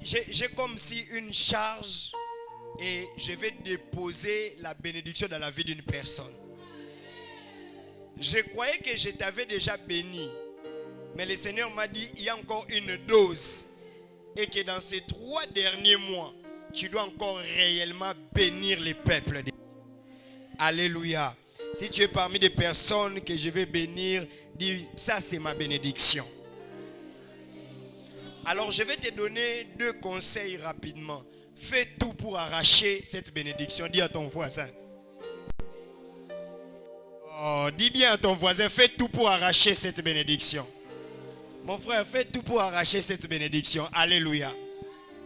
j'ai comme si une charge et je vais déposer la bénédiction dans la vie d'une personne. Je croyais que je t'avais déjà béni, mais le Seigneur m'a dit il y a encore une dose et que dans ces 3 derniers mois, tu dois encore réellement bénir les peuples. Alléluia. Si tu es parmi des personnes que je vais bénir, dis ça c'est ma bénédiction. Alors je vais te donner 2 conseils rapidement. Fais tout pour arracher cette bénédiction. Dis à ton voisin. Oh, dis bien à ton voisin, fais tout pour arracher cette bénédiction. Mon frère, fais tout pour arracher cette bénédiction. Alléluia.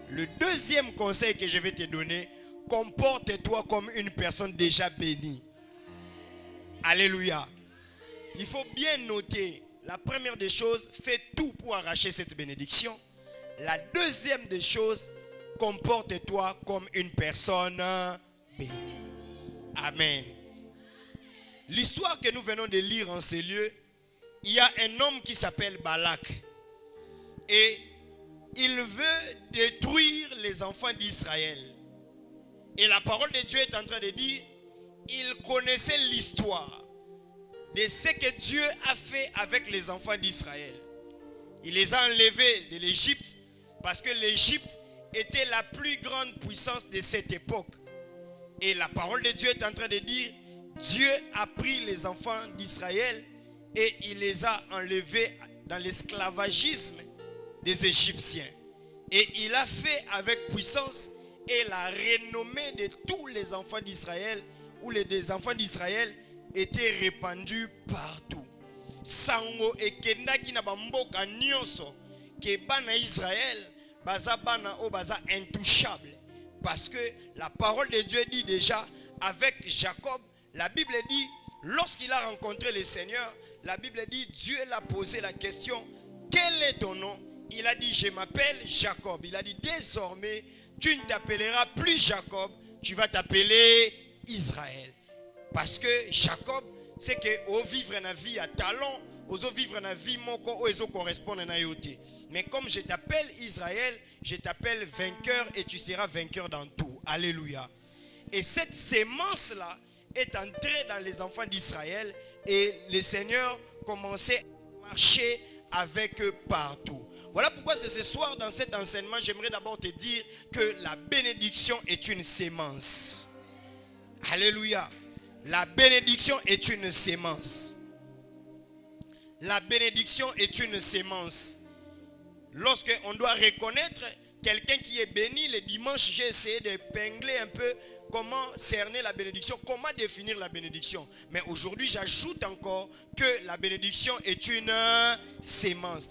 Le 2e conseil que je vais te donner, comporte-toi comme une personne déjà bénie. Alléluia. Il faut bien noter, la première des choses, fais tout pour arracher cette bénédiction. La 2e des choses, comporte-toi comme une personne bénie. Amen. L'histoire que nous venons de lire en ces lieux, il y a un homme qui s'appelle Balak. Et il veut détruire les enfants d'Israël. Et la parole de Dieu est en train de dire, il connaissait l'histoire de ce que Dieu a fait avec les enfants d'Israël. Il les a enlevés de l'Égypte parce que l'Égypte était la plus grande puissance de cette époque. Et la parole de Dieu est en train de dire, Dieu a pris les enfants d'Israël et il les a enlevés dans l'esclavagisme des Égyptiens. Et il a fait avec puissance et la renommée de tous les enfants d'Israël, où les enfants d'Israël étaient répandus partout. Sango ekendaki na bamboka nyonso ke bana Israël baza bana o baza intouchable, parce que la parole de Dieu dit déjà avec Jacob, la Bible dit lorsqu'il a rencontré le Seigneur, la Bible dit Dieu l'a posé la question, quel est ton nom? Il a dit je m'appelle Jacob. Il a dit désormais tu ne t'appelleras plus Jacob, tu vas t'appeler Israël. Parce que Jacob, c'est que au vivre na vie à talent, au vivre na vie moko au correspondre na yote. Mais comme je t'appelle Israël, je t'appelle vainqueur et tu seras vainqueur dans tout. Alléluia. Et cette sémence-là est entrée dans les enfants d'Israël et le Seigneur commençait à marcher avec eux partout. Voilà pourquoi ce soir dans cet enseignement, j'aimerais d'abord te dire que la bénédiction est une sémence. Alléluia. La bénédiction est une sémence. La bénédiction est une sémence. Lorsqu'on doit reconnaître quelqu'un qui est béni, le dimanche, j'ai essayé d'épingler un peu comment cerner la bénédiction, comment définir la bénédiction. Mais aujourd'hui, j'ajoute encore que la bénédiction est une sémence.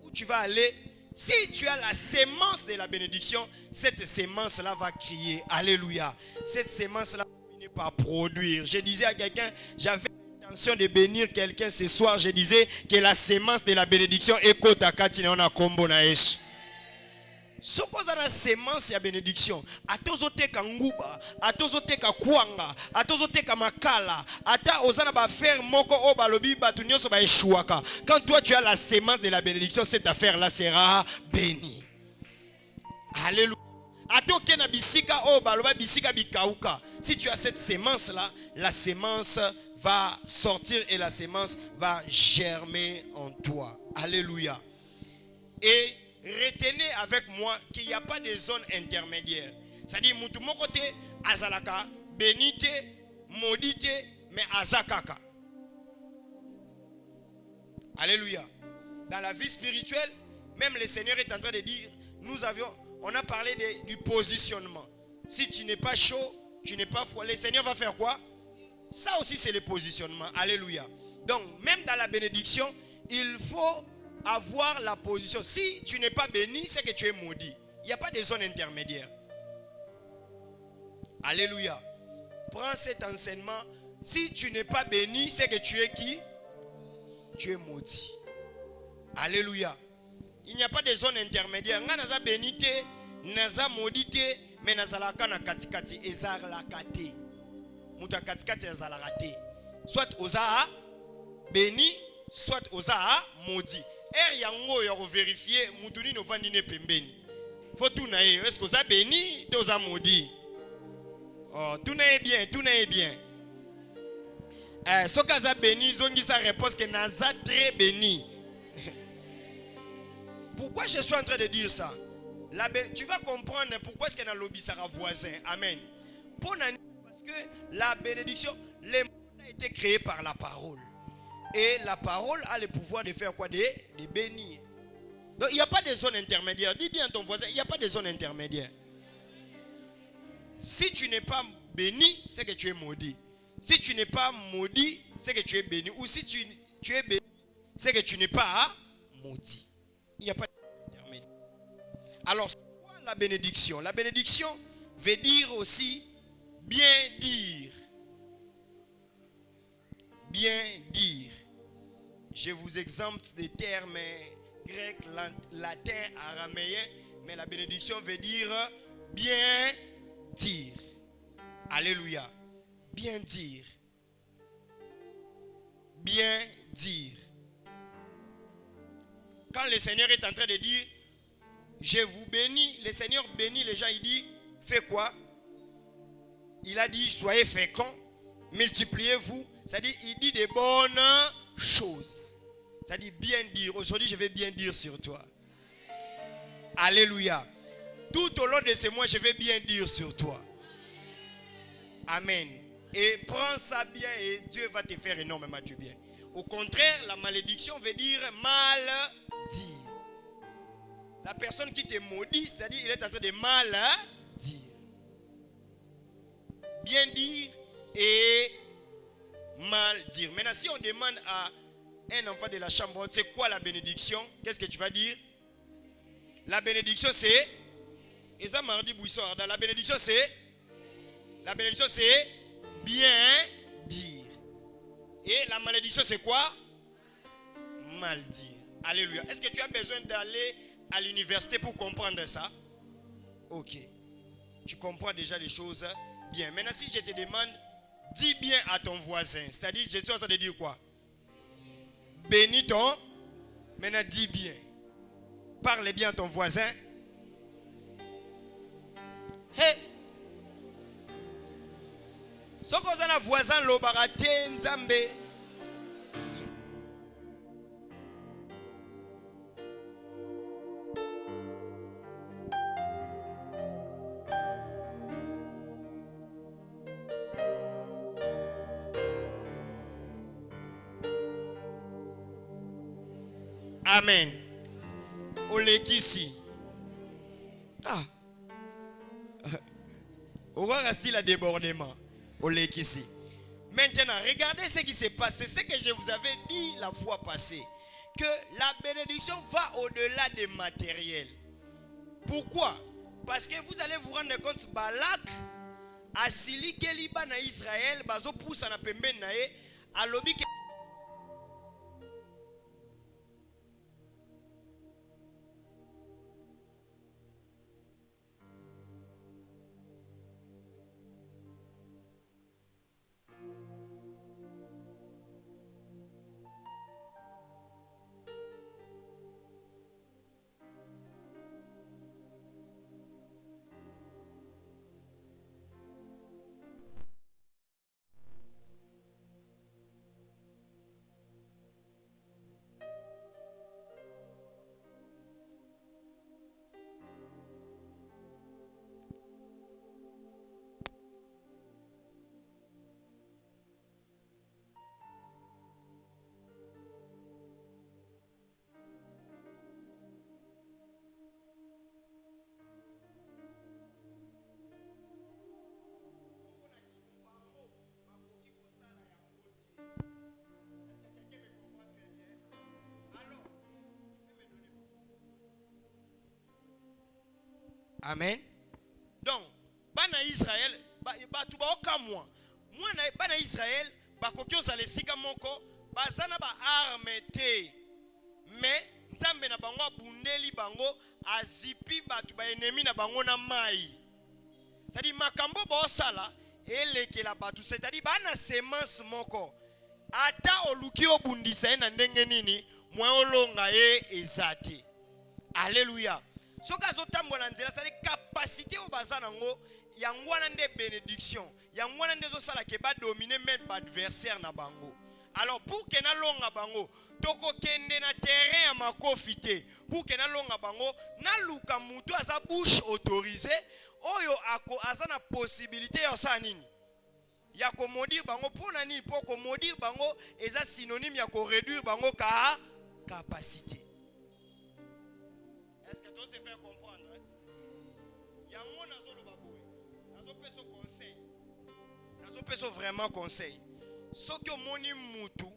Où tu vas aller, si tu as la sémence de la bénédiction, cette sémence-là va crier. Alléluia. Cette sémence-là va finir par produire. Je disais à quelqu'un, j'avais l'intention de bénir quelqu'un ce soir. Je disais que la sémence de la bénédiction est kota kati na kombo na Yesu. Soko za na sémence ya bénédiction, atozoteka nguba, atozoteka kwanga, atozoteka makala, ata ozana ba faire moko o balobi batu nyonso ba eshuaka. Quand toi tu as la sémence de la bénédiction, cette affaire là sera bénie. Alléluia. Atoke na bisika o baloba bisika bikauka. Si tu as cette sémence là, la sémence va sortir et la sémence va germer en toi. Alléluia. Et retenez avec moi qu'il n'y a pas de zone intermédiaire. C'est-à-dire, mutu mokote azalaka, bénite, maudite, mais azakaka. Alléluia. Dans la vie spirituelle, même le Seigneur est en train de dire, on a parlé du positionnement. Si tu n'es pas chaud, tu n'es pas froid, le Seigneur va faire quoi? Ça aussi c'est le positionnement. Alléluia. Donc, même dans la bénédiction, il faut avoir la position. Si tu n'es pas béni, c'est que tu es maudit. Il n'y a pas de zone intermédiaire. Alléluia. Prends cet enseignement. Si tu n'es pas béni, c'est que tu es qui? Tu es maudit. Alléluia. Il n'y a pas de zone intermédiaire. Nga naza bénité, naza maudité, mais naza laka na katikati ezar la kate. Muta katikati ezar la kate. Soit oza béni, soit oza maudit. Er yango ya vérifier mutuni no vandi ne pembeni. Faut tout naïe. Est-ce que ça béni, tout ça maudit? Oh, tout n'est bien, tout n'est bien. Ce que ça béni, ils ont dit sa réponse que Naza très béni. Pourquoi je suis en train de dire ça? Tu vas comprendre pourquoi est-ce qu'il y a un lobby sera voisin. Amen. Parce que la bénédiction, le monde a été créé par la parole. Et la parole a le pouvoir de faire quoi? De bénir. Donc il n'y a pas de zone intermédiaire. Dis bien à ton voisin, il n'y a pas de zone intermédiaire. Si tu n'es pas béni, c'est que tu es maudit. Si tu n'es pas maudit, c'est que tu es béni. Ou si tu es béni, c'est que tu n'es pas maudit. Il n'y a pas d'intermédiaire. Alors, c'est quoi la bénédiction? La bénédiction veut dire aussi bien dire. Bien dire. Je vous exempte des termes grecs, latins, araméens, mais la bénédiction veut dire bien dire. Alléluia. Bien dire. Bien dire. Quand le Seigneur est en train de dire, je vous bénis, le Seigneur bénit les gens, il dit, fais quoi? Il a dit, soyez féconds, multipliez-vous. C'est-à-dire, il dit des bonnes choses. C'est-à-dire, bien dire. Aujourd'hui, je vais bien dire sur toi. Alléluia. Tout au long de ce mois, je vais bien dire sur toi. Amen. Et prends ça bien et Dieu va te faire énormément du bien. Au contraire, la malédiction veut dire mal dire. La personne qui te maudit, c'est-à-dire il est en train de mal dire. Bien dire et mal dire. Maintenant, si on demande à un enfant de la chambre haute, c'est quoi la bénédiction? Qu'est-ce que tu vas dire? La bénédiction c'est, et ça mardi bouissard, la bénédiction c'est, bien dire. Et la malédiction c'est quoi? Mal dire. Alléluia. Est-ce que tu as besoin d'aller à l'université pour comprendre ça? Ok. Tu comprends déjà les choses bien. Maintenant, si je te demande, dis bien à ton voisin. C'est-à-dire, je suis en train de dire quoi? Bénis ton. Maintenant, dis bien. Parle bien à ton voisin. Hey! Ce qu'on a voisin, l'obarate, nzambe. Amen. Olekisi. Ah. On va rester le débordement. Olekisi. Maintenant, regardez ce qui s'est passé. C'est ce que je vous avais dit la fois passée. Que la bénédiction va au-delà des matériels. Pourquoi? Parce que vous allez vous rendre compte, Balak, Asili Keliba na Israël, Bazo poussa na pembe nae, alobi ke Amen. Donc, bana Israël, batu ba okamwa. Mwana bana Israël, ba kokyo za lesika moko, bazana ba arme te. Mais nzambe na bango abundeli bango azipi batu ba ennemi na bango na mai. C'est-à-dire makambo ba osala elekela batu, c'est-à-dire bana semence moko. Ata oluki obundisa na ndenge nini, mwa olonga e ezate. Alléluia. Soki azotambola nzela sali capacité au bazanango yangwana nde bénédiction. Yangwana nde zosala ke ba dominer même adversaire na bango. Alors pour que na longa bango toko kende na terrain ya makofi te. Pour que na longa bango na luka mutu aza bouche autorisée oyo ako azana possibilité ya sa nini. Ya ko maudire bango pona nini pour ko maudire bango eza synonyme ya ko réduire bango ka capacité. Est-ce que tu se faire comprendre? Yango nazo lo baboy. Nazo peso conseil. Nazo peso vraiment conseil. Soki omoni mutu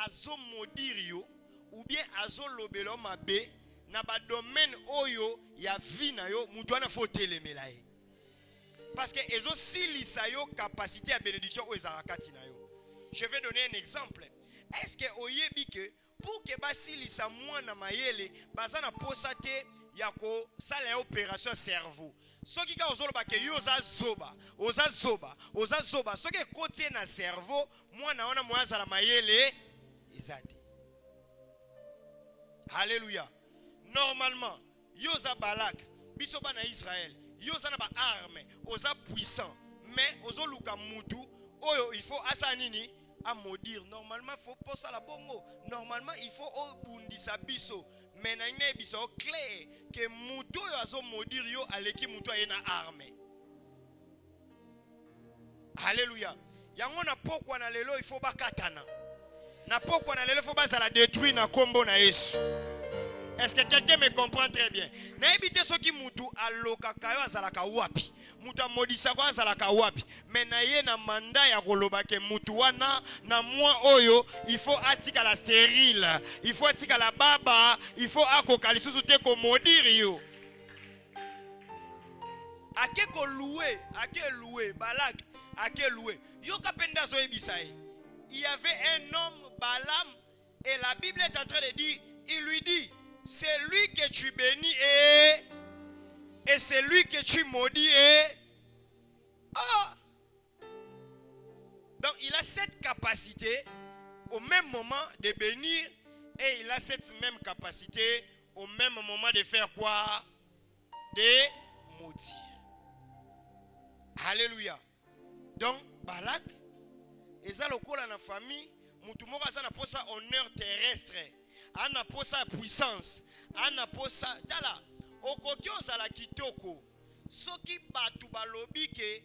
azo maudire yo ou bien azo lobelo mabe na ba domaine oyo ya vie na yo mutu ana faut telemela ye. Parce que ezo silisa yo capacité à bénédiction o ezakati na yo. Je vais donner un exemple. Est-ce que oyebi que pour que basilisa mwana mayele bazana posa te ya ko sala opération cerveau. Soki ka ozoloba ke yo oza zoba soki kotie na cerveau mwana wana mwaza la mayele ezate. Alléluia. Normalement yo oza Balak biso bana Israël yo oza na ba arme oza puissant mais ozoluka mutu oyo il faut asa nini à maudire. Normalement il faut pas ça la bongo. Normalement il faut obundisa biso. Mais na ine biso clair que mutu yo azo maudire yo aleki mutu ayena arme. Alléluia. Yango na pokwa na lelo il faut bakatana. Na pokwa na lelo il faut bazala détruire na kombo na Yesu. Est-ce que quelqu'un me comprend très bien? Na ebite soki mutu aloka kayo azalaka wapi? Mutu amodisa kwa azalaka wapi? Mais na ye na manda ya koloba ke mutu wana na mwa oyo il faut atika la stérile, il faut atika la baba, il faut akoka lisusu te ko modire yo. Ake ko louer, Balak, ake louer. Yo kapenda zo ebisaye. Il y avait un homme Balaam et la Bible est en train de dire, il lui dit, c'est lui que tu bénis et c'est lui que tu maudis Donc il a cette capacité au même moment de bénir et il a cette même capacité au même moment de faire quoi? De maudire. Alléluia. Donc Balak eza lokola na famille mutu moko aza na posa honneur terrestre. Ana posa puissance, ana posa tala okoki ozala kitoko soki batu balobi ke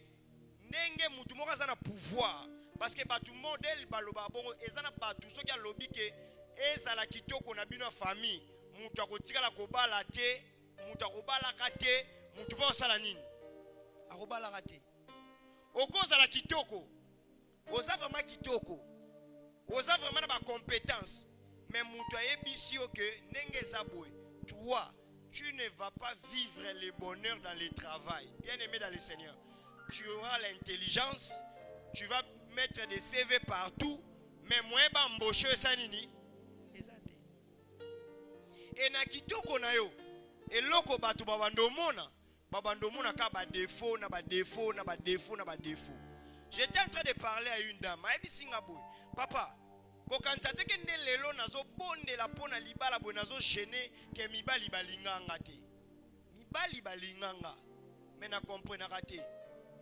ndenge mutu moko aza na pouvoir parce que batu modèle baloba bongo ezana batu soki alobi ke ezala kitoko na bino famille mutu akotikala kobala te mutu akobalaka te mutu po osala nini akobalaka te okozala kitoko oza vraiment kitoko oza vraiment na ba compétence. Mais mutu ayebisi yo ke ndenge eza boye toi tu ne vas pas vivre le bonheur dans le travail. Bien aimé dans le Seigneur, tu auras l'intelligence, tu vas mettre des CV partout, mais moi ba embaucher ça nini ezate. Et na kitoko na yo eloko batu babandomona ka ba défaut na ba défaut na ba défaut na ba défaut. J'étais en train de parler à une dame, ayebisinga boye papa kokanisa teke nde lelo nazo bondela pona libala boye nazo gêner ke mibali balinganga te. Mibali balinganga. Mais na comprenaka te.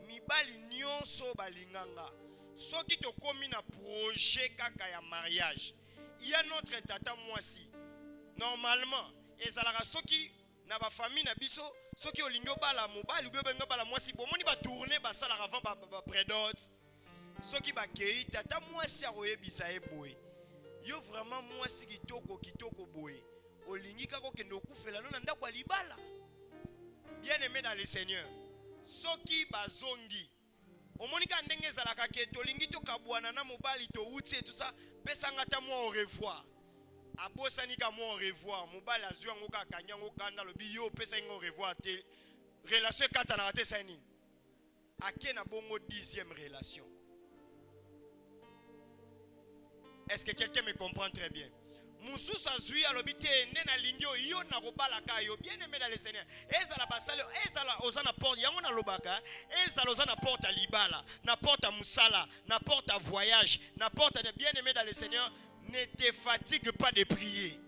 Mibali nyonso balinganga. Soki to komi na projet kaka ya mariage. Il y a notre tata mwasi. Normalement, ezalaka soki na ba famille na biso, soki olingo bala mobali ou benga bala mwasi, bomoni ba tourner ba sala avant ba prédote. Soki bakei tata mwasi akoyebisa ye boye yo vraiment mwasi kitoko boye olingi kako kende okufela no na ndako libala. Bien aimé dans le Seigneur, soki bazongi omonika ndenge ezalaka ke tolingi tokabwana na mobali to uti et tout ça pesanga ta moi au revoir abosani ka moi au revoir mobali azwi yango ka kanyango kanda lobi yo pesa ngo au revoir te relation kata na te sani ake na bongo 10e relation. Est-ce que quelqu'un me comprend très bien? Mususu azui alobite nena lingio yo na kobalaka yo. Bien aimé dans le Seigneur, ezala basalo ezala ozana porte yango na lobaka ezala ozana porte libala na porte musala na porte voyage na porte de bien aimé dans le Seigneur. Ne te fatigue pas de prier.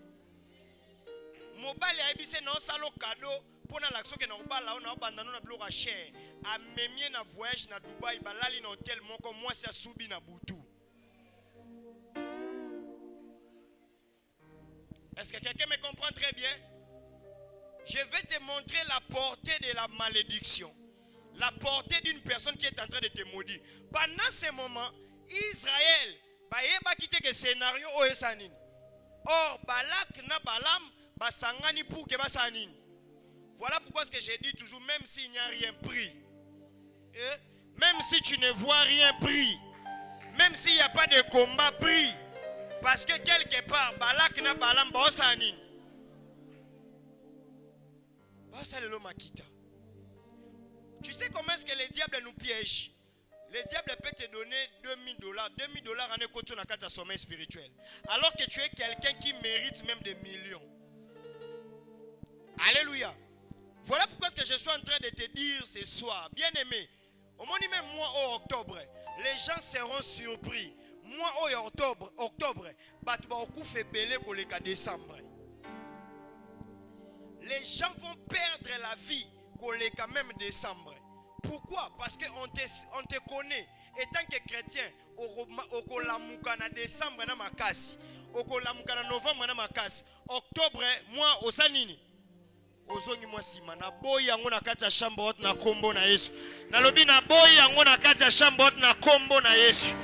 Mobali aibise na osalo cadeau Pour l'action que nous avons là, on a bloqué cher. A même na voyage na Dubaï, balali na hôtel mon comme moi c'est soubi na Boutou. Est-ce que quelqu'un me comprend très bien? Je vais te montrer la portée de la malédiction. La portée d'une personne qui est en train de te maudire. Pendant ce moment, Israël va quitter le scénario au Esanin. Or, Balak na Balam basangani pour que basanin. Voilà pourquoi ce que j'ai dit toujours, même s'il n'y a rien pris, même si tu ne vois rien pris, même s'il n'y a pas de combat pris, parce que quelque part, Balak na Balam basanin. Tu sais comment est-ce que le diable nous piège? Le diable peut te donner $2000. $2000 en écoutant la carte de sommeil spirituel. Alors que tu es quelqu'un qui mérite même des millions. Alléluia. Voilà pourquoi ce que je suis en train de te dire ce soir. Bien aimé, au moment même mois au octobre, les gens seront surpris. Mois au octobre, décembre. Les gens vont perdre la vie quand même décembre. Pourquoi? Parce qu'on te connaît. Étant que chrétien, au la décembre na makasi, au la novembre na makasi, octobre moi au sanini. Ozongi moi sima na boy yango na kati ya chambre haute na kombo na Yesu. Na lobi na boy yango na kati ya chambre haute na kombo na Yesu.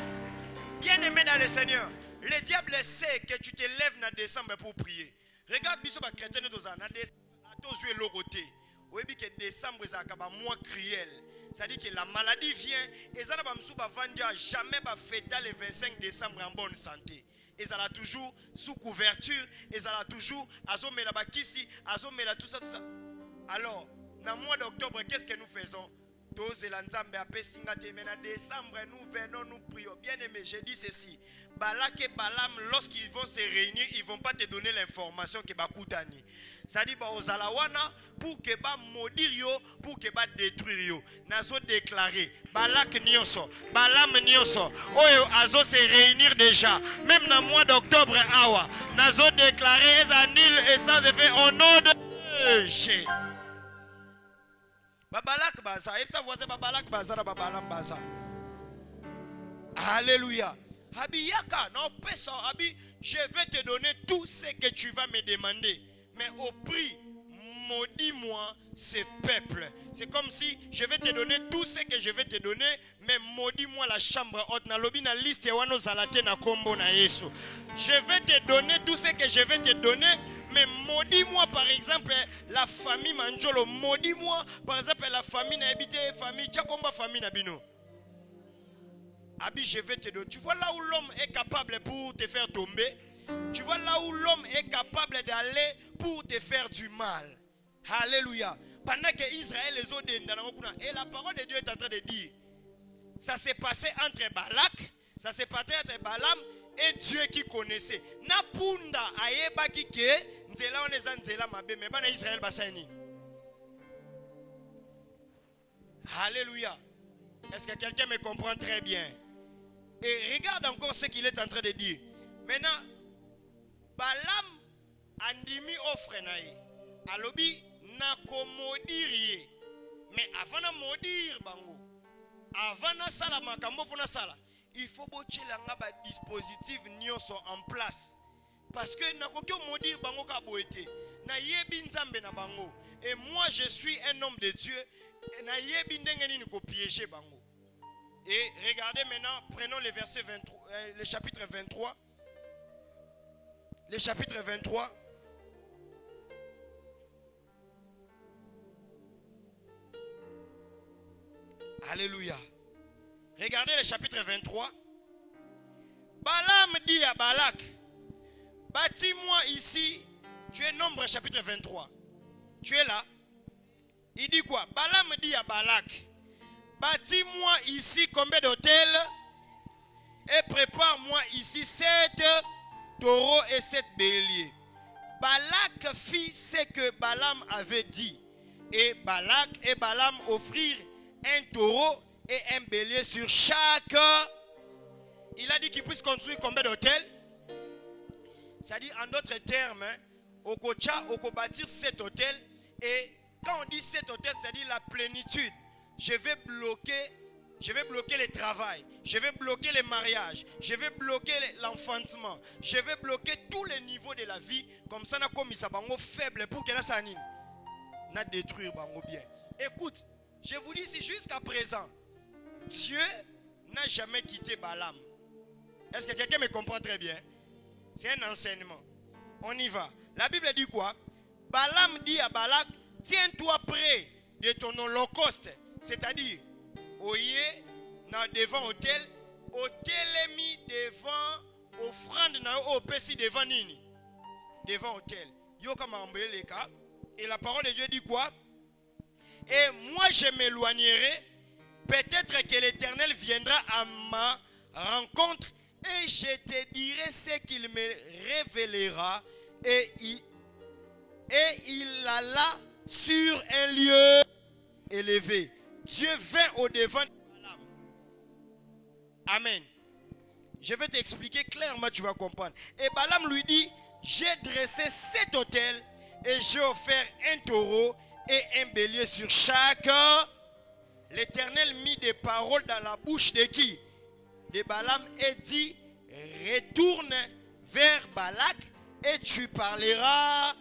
Bien aimé dans le Seigneur, le diable sait que tu te lèves na décembre pour prier. Regarde biso ba chrétien de na décembre. Aux logoté. Oui, que décembre est un mois cruel. C'est-à-dire que la maladie vient et ça n'a jamais fêté le 25 décembre en bonne santé. Et ça a toujours sous couverture et ça a toujours azomé la bakisi, azomé la tout ça. Alors, dans le mois d'octobre, qu'est-ce que nous faisons? Décembre, nous venons, nous prions. Bien aimé, j'ai dit ceci. Balak et Balam, lorsqu'ils vont se réunir, ils ne vont pas te donner l'information que Bakoutani. Ça dit aux Alawana pour que ba maudire yo, pour que ba détruire yo. Nazo déclaré Balak Nyoso, Balam Nyoso. Oyo azo se réunir déjà. Même dans le mois d'octobre awa. Nazo déclaré Ezanil et sans effet au nom de Jésus. Babalak baza, et ça voisin Babalak baza na Babalam baza. Alléluia. Abiyaka, non pesa, Abi, je vais te donner tout ce que tu vas me demander. Mais au prix, maudis-moi ce peuple. C'est comme si je vais te donner tout ce que je vais te donner, mais maudis-moi la chambre haute. Na lobi na liste wano zalate na kombo na Yesu. Je vais te donner tout ce que je vais te donner, mais maudis-moi par exemple la famille Manjolo. Maudis-moi par exemple la famille Naibite, famille Tchakomba, famille Nabino. Abi, je vais te donner. Tu vois là où l'homme est capable pour te faire tomber. Tu vois là où l'homme est capable d'aller pour te faire du mal. Alléluia. Pendant que Israël les autres et la parole de Dieu est en train de dire, ça s'est passé entre Balak, ça s'est passé entre Balaam et Dieu qui connaissait. Napunda ayeba kike nzela oneza nzela mabe mais bana Israël basani. Alléluia. Est-ce que quelqu'un me comprend très bien? Et regarde encore ce qu'il est en train de dire. Maintenant, Balaam andimi offre nae. Alobi na komodirie. Mais avant de maudire bango, avant de sala makambo fona sala, il faut bocher langa ba dispositif nyonso en place. Parce que na kokyo maudire bango ka boete. Na yebi nzambe na bango. Et moi je suis un homme de Dieu. Na yebi ndenge nini ko piéger bango. Et regardez maintenant, prenons le verset 23, le chapitre 23. Le chapitre 23. Alléluia. Regardez le chapitre 23. Balaam dit à Balak, bâtis-moi ici. Tu es Nombre chapitre 23. Tu es là. Il dit quoi? Balaam dit à Balak, bâtis-moi ici combien d'hôtels et prépare-moi ici 7 taureaux et 7 béliers. Balak fit ce que Balaam avait dit. Et Balak et Balaam offrirent un taureau et un bélier sur chaque. Il a dit qu'il puisse construire combien d'hôtels? C'est-à-dire en d'autres termes, on peut bâtir 7 hôtels et Quand on dit cet hôtel, c'est-à-dire la plénitude. Je vais bloquer le travail. Je vais bloquer les mariages. Je vais bloquer l'enfantement. Je vais bloquer tous les niveaux de la vie. Comme ça, on a commis ça faible pour que la sanine n'a détruire bango bien. Écoute, je vous dis, si jusqu'à présent, Dieu n'a jamais quitté Balaam. Est-ce que quelqu'un me comprend très bien? C'est un enseignement. On y va. La Bible dit quoi? Balaam dit à Balak, tiens-toi près de ton holocauste. C'est-à-dire, oye, devant hôtel, hôtel est mis devant offrande, au pessi devant nini? Devant hôtel. Yo comme les cas. Et la parole de Dieu dit quoi? Et moi je m'éloignerai. Peut-être que l'Éternel viendra à ma rencontre et je te dirai ce qu'il me révélera. Et il alla sur un lieu élevé. Dieu vint au-devant de Balaam. Amen. Je vais t'expliquer clairement, tu vas comprendre. Et Balaam lui dit, j'ai dressé 7 autels et j'ai offert un taureau et un bélier sur chaque. L'Éternel mit des paroles dans la bouche de qui? De Balaam et dit, retourne vers Balak et tu parleras.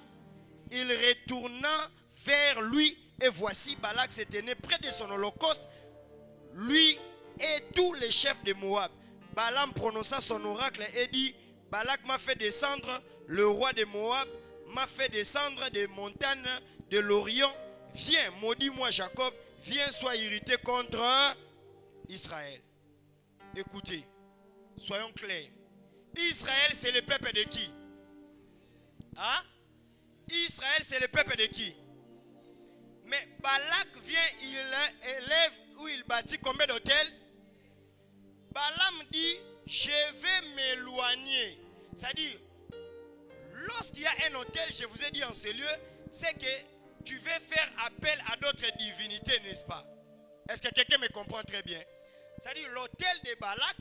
Il retourna vers lui et voici Balak se tenait près de son holocauste, lui et tous les chefs de Moab. Balaam prononça son oracle et dit, Balak m'a fait descendre, le roi de Moab m'a fait descendre des montagnes de l'Orient. Viens, maudis-moi Jacob, viens, sois irrité contre Israël. Écoutez, soyons clairs. Israël, c'est le peuple de qui? Hein? Israël, c'est le peuple de qui? Mais Balak vient, il élève ou il bâtit combien d'hôtels? Balaam dit, je vais m'éloigner. C'est-à-dire, lorsqu'il y a un hôtel, je vous ai dit en ce lieu, c'est que tu veux faire appel à d'autres divinités, n'est-ce pas? Est-ce que quelqu'un me comprend très bien? C'est-à-dire, l'hôtel de Balak,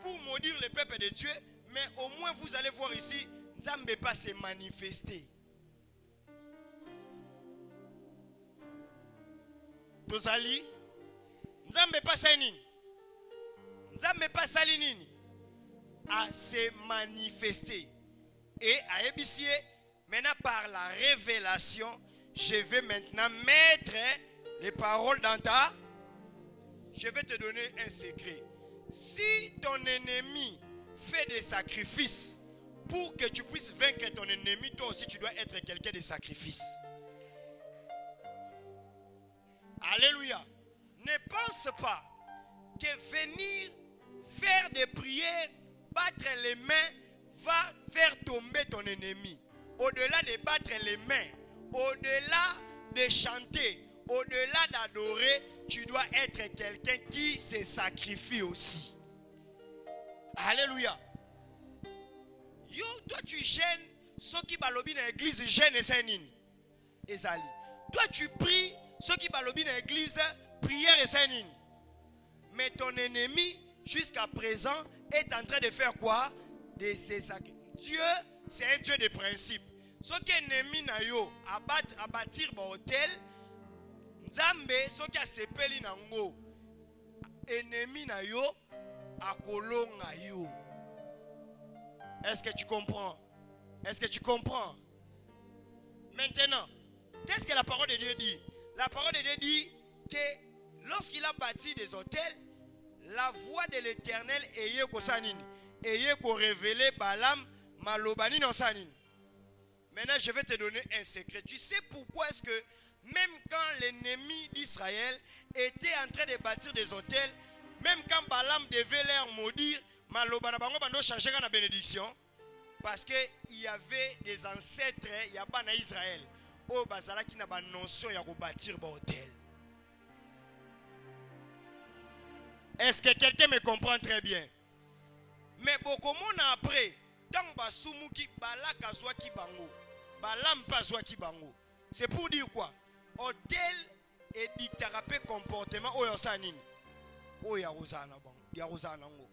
pour maudire le peuple de Dieu, mais au moins vous allez voir ici, Nzambe pas se manifester. Tozali, Nzambe pas sainin. Nzambe pas salinini. À se manifester. Et à ébissier, maintenant par la révélation, je vais maintenant mettre les paroles dans ta. Je vais te donner un secret. Si ton ennemi fait des sacrifices pour que tu puisses vaincre ton ennemi, toi aussi tu dois être quelqu'un de sacrifice. Alléluia. Ne pense pas que venir faire des prières, battre les mains, va faire tomber ton ennemi. Au-delà de battre les mains, au-delà de chanter, au-delà d'adorer, tu dois être quelqu'un qui se sacrifie aussi. Alléluia. Yo, toi tu gênes, ceux qui balobi dans l'église gênent et c'est nini. Ezali. Toi tu pries, ceux qui balobi dans l'église, prière et c'est nini. Mais ton ennemi, jusqu'à présent, est en train de faire quoi? De se sacrifier. Dieu, c'est un Dieu de principe. Ce qui est ennemi na yo, à bâtir un hôtel, Nzambe, ce qui a sepeli nango, ennemi na yo, à kolonga yo. Est-ce que tu comprends? Est-ce que tu comprends? Maintenant, qu'est-ce que la parole de Dieu dit? La parole de Dieu dit que lorsqu'il a bâti des hôtels, la voix de l'Éternel ayait ko sanini, ayait ko révélé Balaam malobani non sanini. Maintenant, je vais te donner un secret. Tu sais pourquoi est-ce que même quand l'ennemi d'Israël était en train de bâtir des hôtels, même quand Balaam devait leur maudire, malobana bango bando changer la bénédiction, parce que il y avait des ancêtres, il y a pas en Israël, au bazala qui n'a pas notion ya ko bâtir un hôtel. Est-ce que quelqu'un me comprend très bien? Mais beaucoup de monde après, tant basumu ki Balak azwa ki bango, Balaam pas azwa ki bango. C'est pour dire quoi? Hôtel et dictarapé comportement oyo sanini. Oya rozana bango, ya rozana ngo.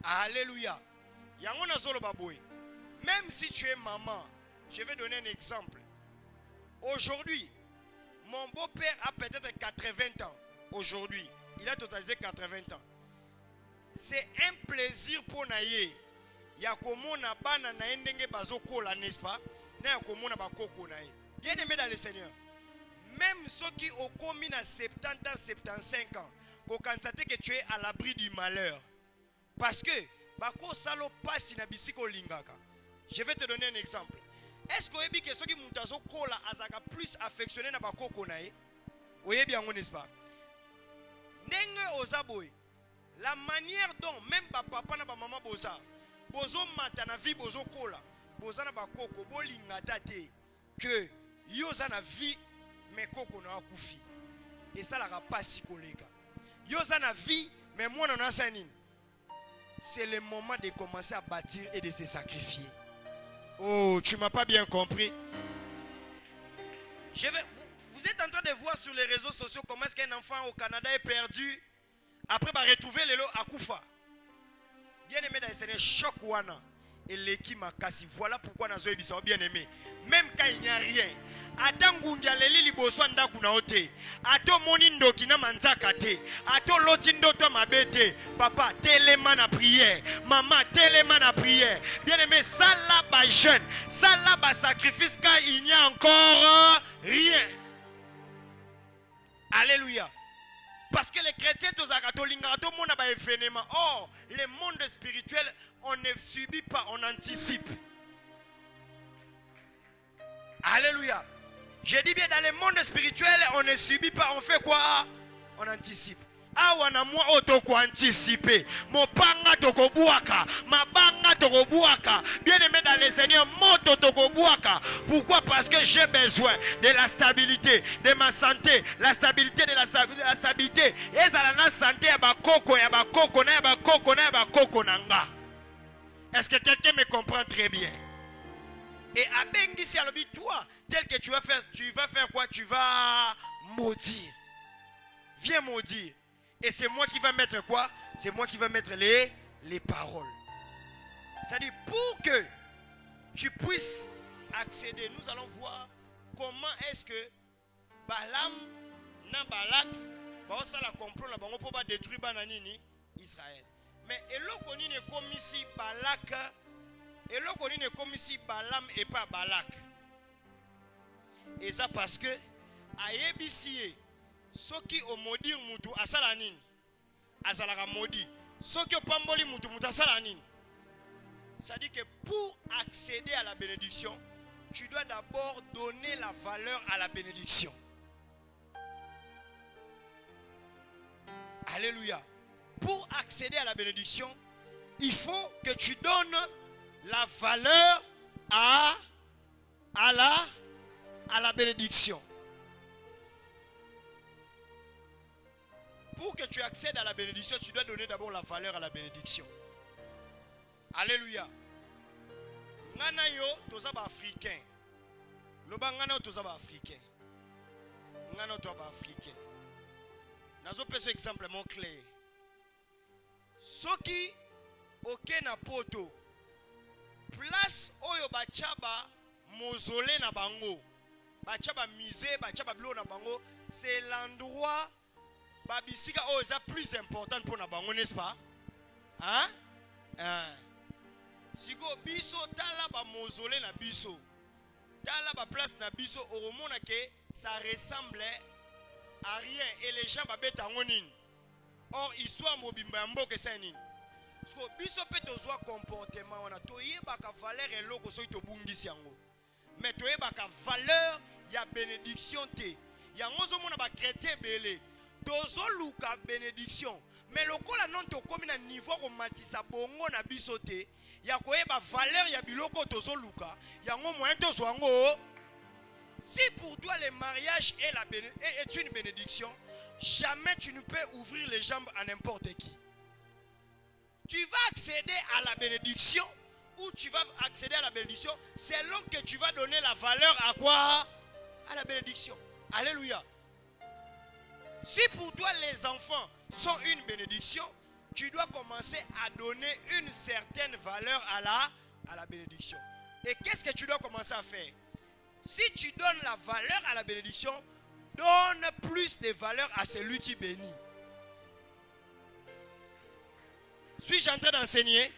Alléluia. Yango na zolo baboy. Même si tu es maman, je vais donner un exemple. Aujourd'hui, Mon beau-père a peut-être 80 ans aujourd'hui. Il a totalisé 80 ans. C'est un plaisir pour naye. Ya komona bana na ndenge bazokola, n'est-ce pas? Na ya komona bakoko naye. Bien aimé dans le Seigneur. Même ceux qui ont commis à 70 ans, 75 ans, qu'on constate que tu es à l'abri du malheur. Parce que bako salo passe na bisiko lingaka. Je vais te donner un exemple. Est-ce que vous savez que ceux qui montazo kola azaka plus affectionné na bakoko naye? Oye bien, n'est-ce pas? Nenge ozaboy. La manière dont même papa na maman boza, bozo mata na vie bozo kola, boza na bakoko bolingata te que yoza na vie mais koko na akufi. Et ça la rapasi kolega. Yoza na vie mais moi na nini. C'est le moment de commencer à bâtir et de se sacrifier. Oh, tu m'as pas bien compris. Vous êtes en train de voir sur les réseaux sociaux comment est-ce qu'un enfant au Canada est perdu. Après, va retrouver les lots à Koufa. Bien aimé dans le Seigneur, choc wana. Et l'équipe m'a cassé. Voilà pourquoi nous avons bien aimé. Même quand il n'y a rien. Attends ngundialeli liboso ndaku na ote. Ato monindo kina manzaka te. Ato lotindo to mabete. Papa, téléman à prière. Maman, téléman à prière. Bien aimé, ça là bas jeune. Ça là bas sacrifice car il n'y a encore rien. Alléluia. Parce que les chrétiens, tous les catholiques, tout le monde a un événement. Or, le monde spirituel, on ne subit pas, on anticipe. Alléluia. Je dis bien, dans le monde spirituel, on ne subit pas, on fait quoi? On anticipe. Awana moi otoko anticiper. Mon panga toko buaka, ma banga toko buaka. Bien aimé dans le Seigneur, moto toko buaka. Pourquoi? Parce que j'ai besoin de la stabilité de ma santé, la stabilité de la stabilité. Et ça la santé ya ba koko nanga. Est-ce que quelqu'un me comprend très bien? Et à Bengi si alors toi, tel que tu vas faire quoi? Tu vas maudire. Viens maudire. Et c'est moi qui vais mettre quoi? C'est moi qui vais mettre les paroles. C'est-à-dire pour que tu puisses accéder, nous allons voir comment est-ce que Balaam na Balak ça la comprendre là pour pas détruire bananini Israël. Mais eloko ni ne comme ici Balak, eloko ni ne comme ici Balaam et pas Balak. Et ça parce que ayebisiye soki o modir mutu asala nini azalaka modi soki o pamboli mutu asala nini. Ça dit que pour accéder à la bénédiction, tu dois d'abord donner la valeur à la bénédiction. Alléluia. Pour accéder à la bénédiction, il faut que tu donnes la valeur à la bénédiction. Pour que tu accèdes à la bénédiction, tu dois donner d'abord la valeur à la bénédiction. Alléluia. Ngana yo tozaba africain. Loba ngana tozaba africain. Ngana tozaba africain. Nazo pesa exemple mon clair. Soki oke na poto. Place oyo bachaba mausolée na bango. Bachaba musée, bachaba blo na bango, c'est l'endroit babisika oh c'est plus important pour na bango, n'est-ce pas? Hein? Siko biso tala ba mausolée na biso. Tala ba place na biso oromona ke ça ressemblait à rien et les gens babeta ngonine. Or histoire mobimba mboke ça nini. Siko biso pe tozwa comportement wana toyeba ka valeur eloko so to bungisi yango. Mais toyeba ka valeur ya bénédiction te. Yango zo mona ba chrétien belé. Tozo luka bénédiction. Mais lokola non to komi na niveau ko matisa bongo na biso te. Ya koyeba valeur ya biloko tozo luka. Yango moyen tozo yango. Si pour toi le mariage est une bénédiction, jamais tu ne peux ouvrir les jambes à n'importe qui. Tu vas accéder à la bénédiction ou tu vas accéder à la bénédiction selon que tu vas donner la valeur à quoi? À la bénédiction. Alléluia. Si pour toi les enfants sont une bénédiction, tu dois commencer à donner une certaine valeur à la bénédiction. Et qu'est-ce que tu dois commencer à faire? Si tu donnes la valeur à la bénédiction, donne plus de valeur à celui qui bénit. Suis-je en train d'enseigner?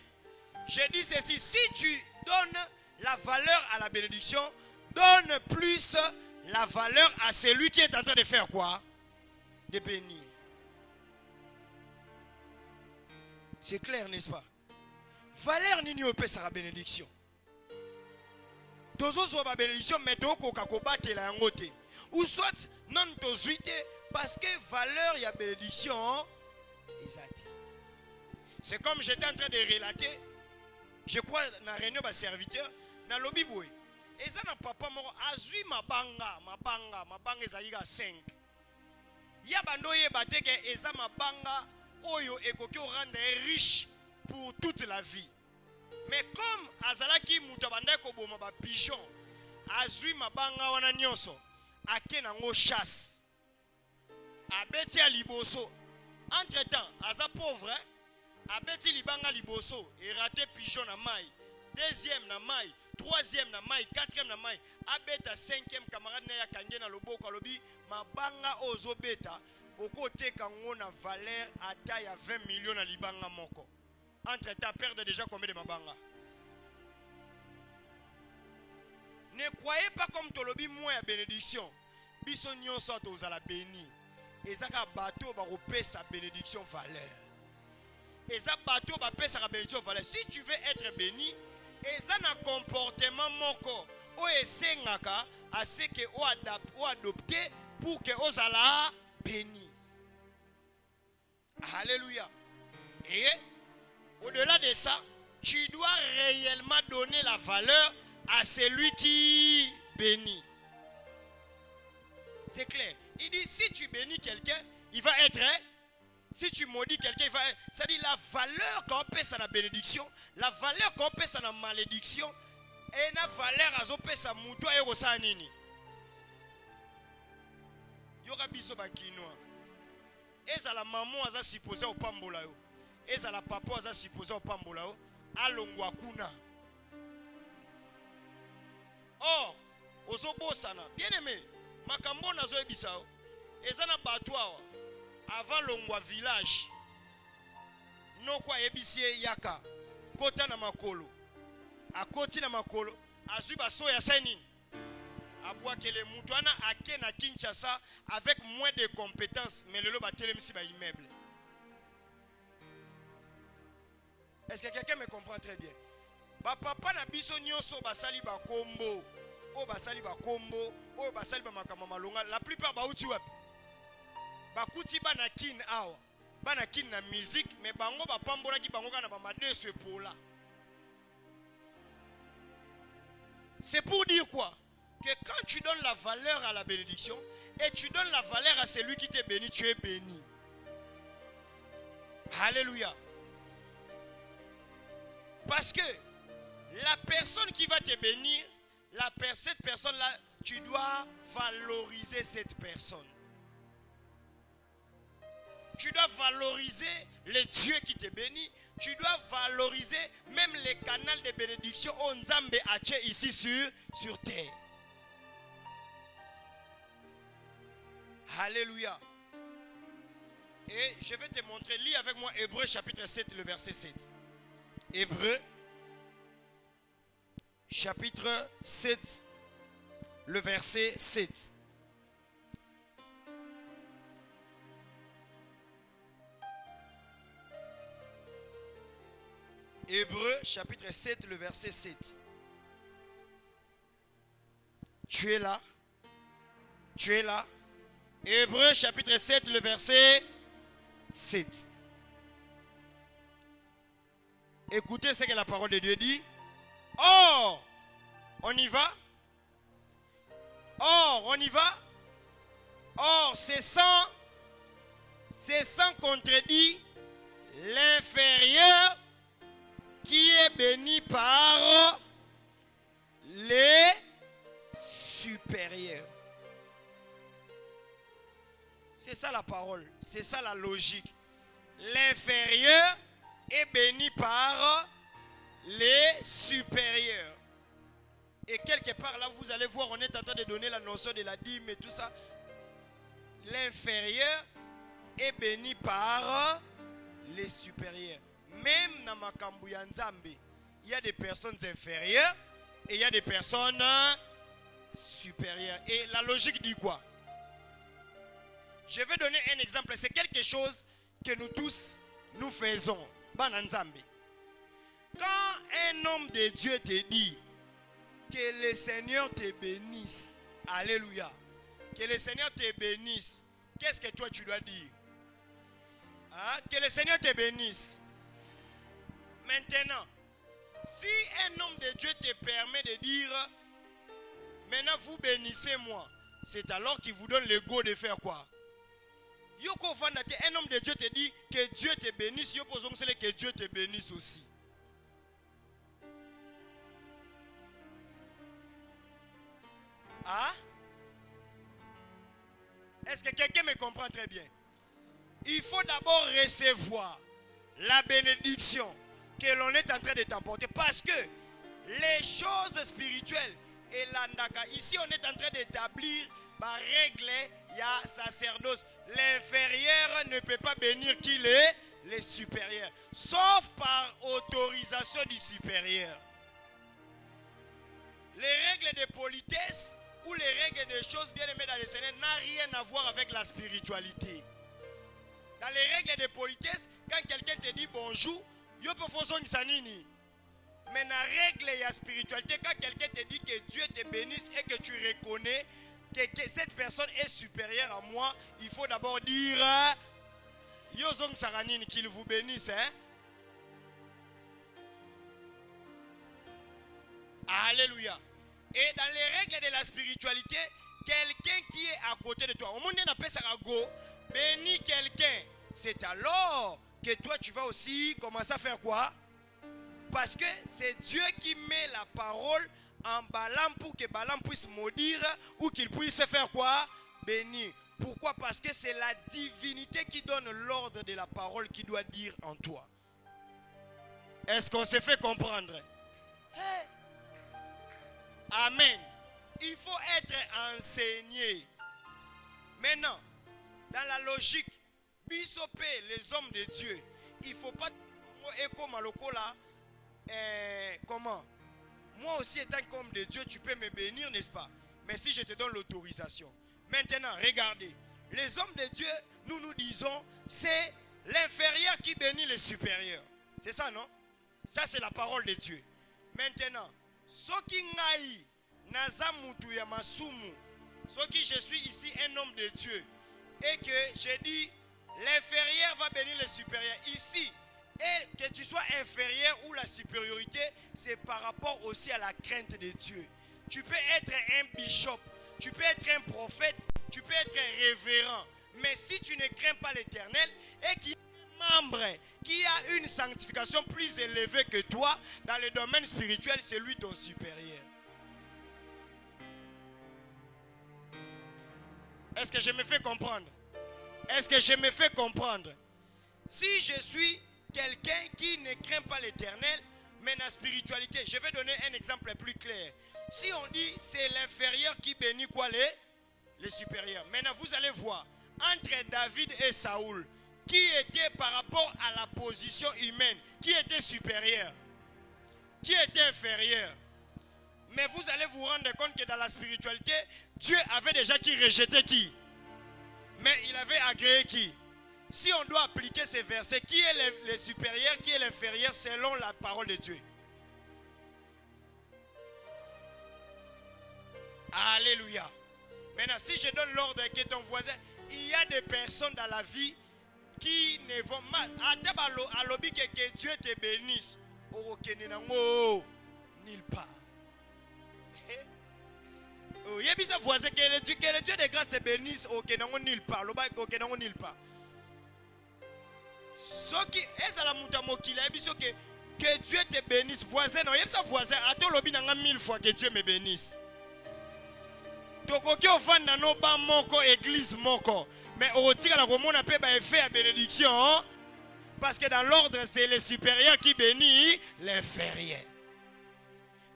Je dis ceci, si tu donnes la valeur à la bénédiction, donne plus la valeur à celui qui est en train de faire quoi? De bénir. C'est clair, n'est-ce pas? Valeur nini opesa la bénédiction. Tozo soit ma bénédiction, mais toko kakobate la yangote. Ou soit non tozuite parce que valeur ya bénédiction exact. C'est comme j'étais en train de relater, je crois dans la réunion de serviteur, dans le lobby. Et ça n'a papa moko azui mabanga ezalika 5. Ya bandoye bateke eza mabanga oyo ekoki rendre riche pour toute la vie. Mais comme azalaki muta bandai ko boma ba pigeon, azui mabanga wana nyonso, ake nango chasse. Abeti a liboso. Entre-temps, aza pauvre, hein? Abeti libanga liboso et raté pigeon na maille. Deuxième na maille, troisième na maille, quatrième na maille. Abeta cinquième camarade na ya kangé na loboko alobi mabanga ozo beta okote kango na valeur ata ya 20 millions na libanga moko. Entre-temps, perdre déjà combien de mabanga? Ne croyez pas comme tolobi moi ya bénédiction. Biso nyonso tozala béni. Ezaka bateau ba kopesa bénédiction valeur. Eza bateau ba pesa la bénédiction valeur. Si tu veux être béni, eza na comportement moko o esengaka à ce que o adopter pour que ozala béni. Alléluia. Et au-delà de ça, tu dois réellement donner la valeur à celui qui bénit. C'est clair. Il dit si tu bénis quelqu'un, il va être. Si tu maudis quelqu'un, il va être. C'est-à-dire la valeur qu'on pèse à la bénédiction, la valeur qu'on pèse à la malédiction, et la valeur à zopèse à mouton et au sanini. Yoga biso bakinoa. Eza la maman aza supposé au pambola yo. Eza la papa aza supposé au pambola yo. Alongwa kuna. Oh, ozobosana. Bien aimé, makambo nazo ebisa yo. Eza na batwa avant longwa village. No kwa ebisie yaka. Kota na makolo. Akoti na makolo. Azui baso ya sainin. Abouakele Moutouana ake na Kinshasa avec moins de compétences, mais le loba telemsi ba immeuble. Est-ce que quelqu'un me comprend très bien? Ba papa na biso nyonso basali ba kombo, o basali ba kombo, o basali ba makama malonga, la plupart ba uti wapi? Ba kuti ba na kin awa, ba na kin na musique, mais bango ba pambola ki bango kana ba madeso epola. C'est pour dire quoi? Que quand tu donnes la valeur à la bénédiction et tu donnes la valeur à celui qui t'est béni, tu es béni. Alléluia. Parce que la personne qui va te bénir, cette personne-là, tu dois valoriser cette personne. Tu dois valoriser les dieux qui te bénissent. Tu dois valoriser même les canaux de bénédiction au Nzambe Ache ici sur terre. Alléluia. Et je vais te montrer, lis avec moi Hébreux chapitre 7, le verset 7. Hébreux chapitre 7, le verset 7. Hébreux chapitre 7, le verset 7. Tu es là? Tu es là? Hébreux chapitre 7, le verset 7. Écoutez ce que la parole de Dieu dit. Or, on y va? Or, on y va? Or, c'est sans contredit l'inférieur qui est béni par les supérieurs. C'est ça la parole, c'est ça la logique. L'inférieur est béni par les supérieurs. Et quelque part là, vous allez voir, on est en train de donner la notion de la dîme et tout ça. l'inférieur est béni par les supérieurs. Même dans makambu ya Nzambe, il y a des personnes inférieures et il y a des personnes supérieures. Et la logique dit quoi? Je vais donner un exemple. C'est quelque chose que nous tous, nous faisons. Ban Nzambe. Quand un homme de Dieu te dit que le Seigneur te bénisse, alléluia, que le Seigneur te bénisse, qu'est-ce que toi tu dois dire? Hein? Que le Seigneur te bénisse. Maintenant, si un homme de Dieu te permet de dire, maintenant vous bénissez-moi, c'est alors qu'il vous donne le go de faire quoi? Un homme de Dieu te dit que Dieu te bénisse, que Dieu te bénisse aussi. Ah? Est-ce que quelqu'un me comprend très bien? Il faut d'abord recevoir la bénédiction que l'on est en train de t'emporter. Parce que les choses spirituelles et l'andaka, ici on est en train d'établir par règle, il y a sacerdoce. L'inférieur ne peut pas bénir qui est les supérieurs, sauf par autorisation du supérieur. Les règles de politesse ou les règles de choses bien aimées dans le Seigneur n'ont rien à voir avec la spiritualité. Dans les règles de politesse, quand quelqu'un te dit bonjour, yo peux faire ça nini. Mais dans la règle de la spiritualité, quand quelqu'un te dit que Dieu te bénisse et que tu reconnais que cette personne est supérieure à moi, il faut d'abord dire yo zong saranini, qu'il vous bénisse. Hein? Alléluia. Et dans les règles de la spiritualité, quelqu'un qui est à côté de toi, au monde appelle ça go, bénis quelqu'un. C'est alors que toi tu vas aussi commencer à faire quoi? Parce que c'est Dieu qui met la parole en Balaam pour que Balaam puisse maudire ou qu'il puisse faire quoi? Bénir. Pourquoi? Parce que c'est la divinité qui donne l'ordre de la parole qui doit dire en toi. Est-ce qu'on s'est fait comprendre? Hey. Amen. Il faut être enseigné. Maintenant, dans la logique, bisopé, les hommes de Dieu, il ne faut pas comment? Moi aussi étant comme de Dieu, tu peux me bénir, n'est-ce pas? Mais si je te donne l'autorisation. Maintenant, regardez. Les hommes de Dieu, nous disons, c'est l'inférieur qui bénit le supérieur. C'est ça, non? Ça, c'est la parole de Dieu. Maintenant, soki ngai naza mutu ya masumu, soki je suis ici un homme de Dieu et que je dis l'inférieur va bénir le supérieur ici, et que tu sois inférieur ou la supériorité, c'est par rapport aussi à la crainte de Dieu. Tu peux être un bishop, tu peux être un prophète, tu peux être un révérend, mais si tu ne crains pas l'Éternel et qu'il y a un membre qui a une sanctification plus élevée que toi dans le domaine spirituel, c'est lui ton supérieur. Est-ce que je me fais comprendre? Est-ce que je me fais comprendre? Si je suis quelqu'un qui ne craint pas l'Éternel, mais dans la spiritualité, je vais donner un exemple plus clair. Si on dit c'est l'inférieur qui bénit quoi les supérieurs. Maintenant vous allez voir, entre David et Saoul, qui était par rapport à la position humaine, qui était supérieur, qui était inférieur. Mais vous allez vous rendre compte que dans la spiritualité, Dieu avait déjà qui rejetait qui? Mais il avait agréé qui? Si on doit appliquer ces versets, qui est le supérieur, qui est l'inférieur selon la parole de Dieu? Alléluia. Maintenant, si je donne l'ordre que ton voisin, il y a des personnes dans la vie qui ne vont mal. Que Dieu te bénisse. Nulle part. Il y a des voisins que le Dieu de grâce te bénisse. Nulle part. Nulle part. Que Dieu te bénisse. Voisin, non, il y a des voisins. Attends, lobby n'a 1000 fois que Dieu me bénisse. Tokoki ofanda no ba moko église moko mais otika la komona pe ba effet à bénédiction parce que dans l'ordre c'est le supérieur qui bénit l'inférieur.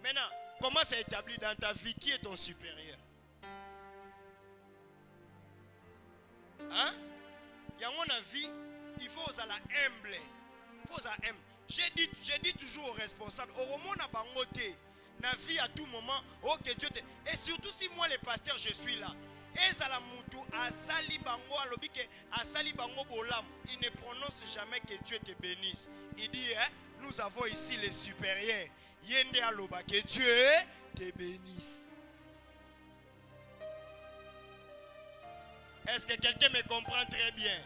Maintenant, comment ça établit dans ta vie qui est ton supérieur? Hein? Il y a mon avis, il faut aux humble. Il faut aux humble. J'ai dit toujours aux responsables, au moment n'a pas noté, na vie à tout moment, oh que Dieu te... Et surtout si moi le pasteur je suis là. Et ça la moutou a sali bango a lobike a sali bango bolam. Il ne prononce jamais que Dieu te bénisse. Il dit hein, nous avons ici les supérieurs. Yende aloba que Dieu te bénisse. Est-ce que quelqu'un me comprend très bien?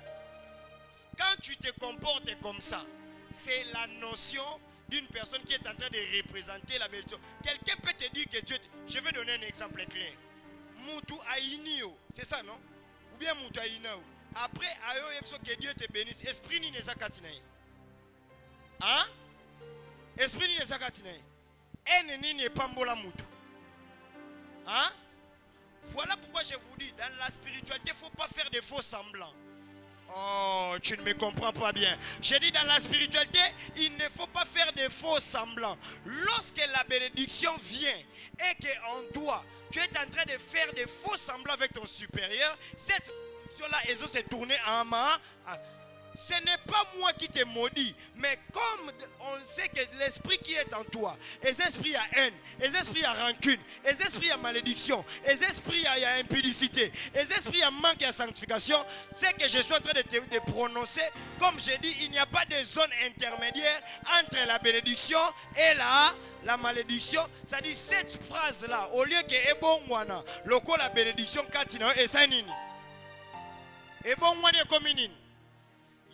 Quand tu te comportes comme ça, c'est la notion d'une personne qui est en train de représenter la bénédiction. Quelqu'un peut te dire que Dieu... Je vais donner un exemple clair. Moutou Aïnio, c'est ça non? Ou bien Moutou Aïnio. Après, que Dieu te bénisse. Esprit ni neza katinaï. Hein? Esprit ni neza katinaï. Enneni n'est pas mbola Moutou. Hein? Voilà pourquoi je vous dis, dans la spiritualité, il ne faut pas faire de faux semblants. Oh, tu ne me comprends pas bien. J'ai dit dans la spiritualité, il ne faut pas faire de faux semblants. Lorsque la bénédiction vient et qu'en toi, tu es en train de faire des faux semblants avec ton supérieur, cette bénédiction-là, elle se tourner en main. Ce n'est pas moi qui te maudis, mais comme on sait que l'esprit qui est en toi, les esprits à haine, les esprits à rancune, les esprits à malédiction, les esprits à impudicité, les esprits à manque à sanctification, c'est que je suis en train de prononcer, comme j'ai dit, il n'y a pas de zone intermédiaire entre la bénédiction et la malédiction. Ça dit cette phrase-là, au lieu que ebongwana, loko la bénédiction katina et sanini. Ebongwana kominini.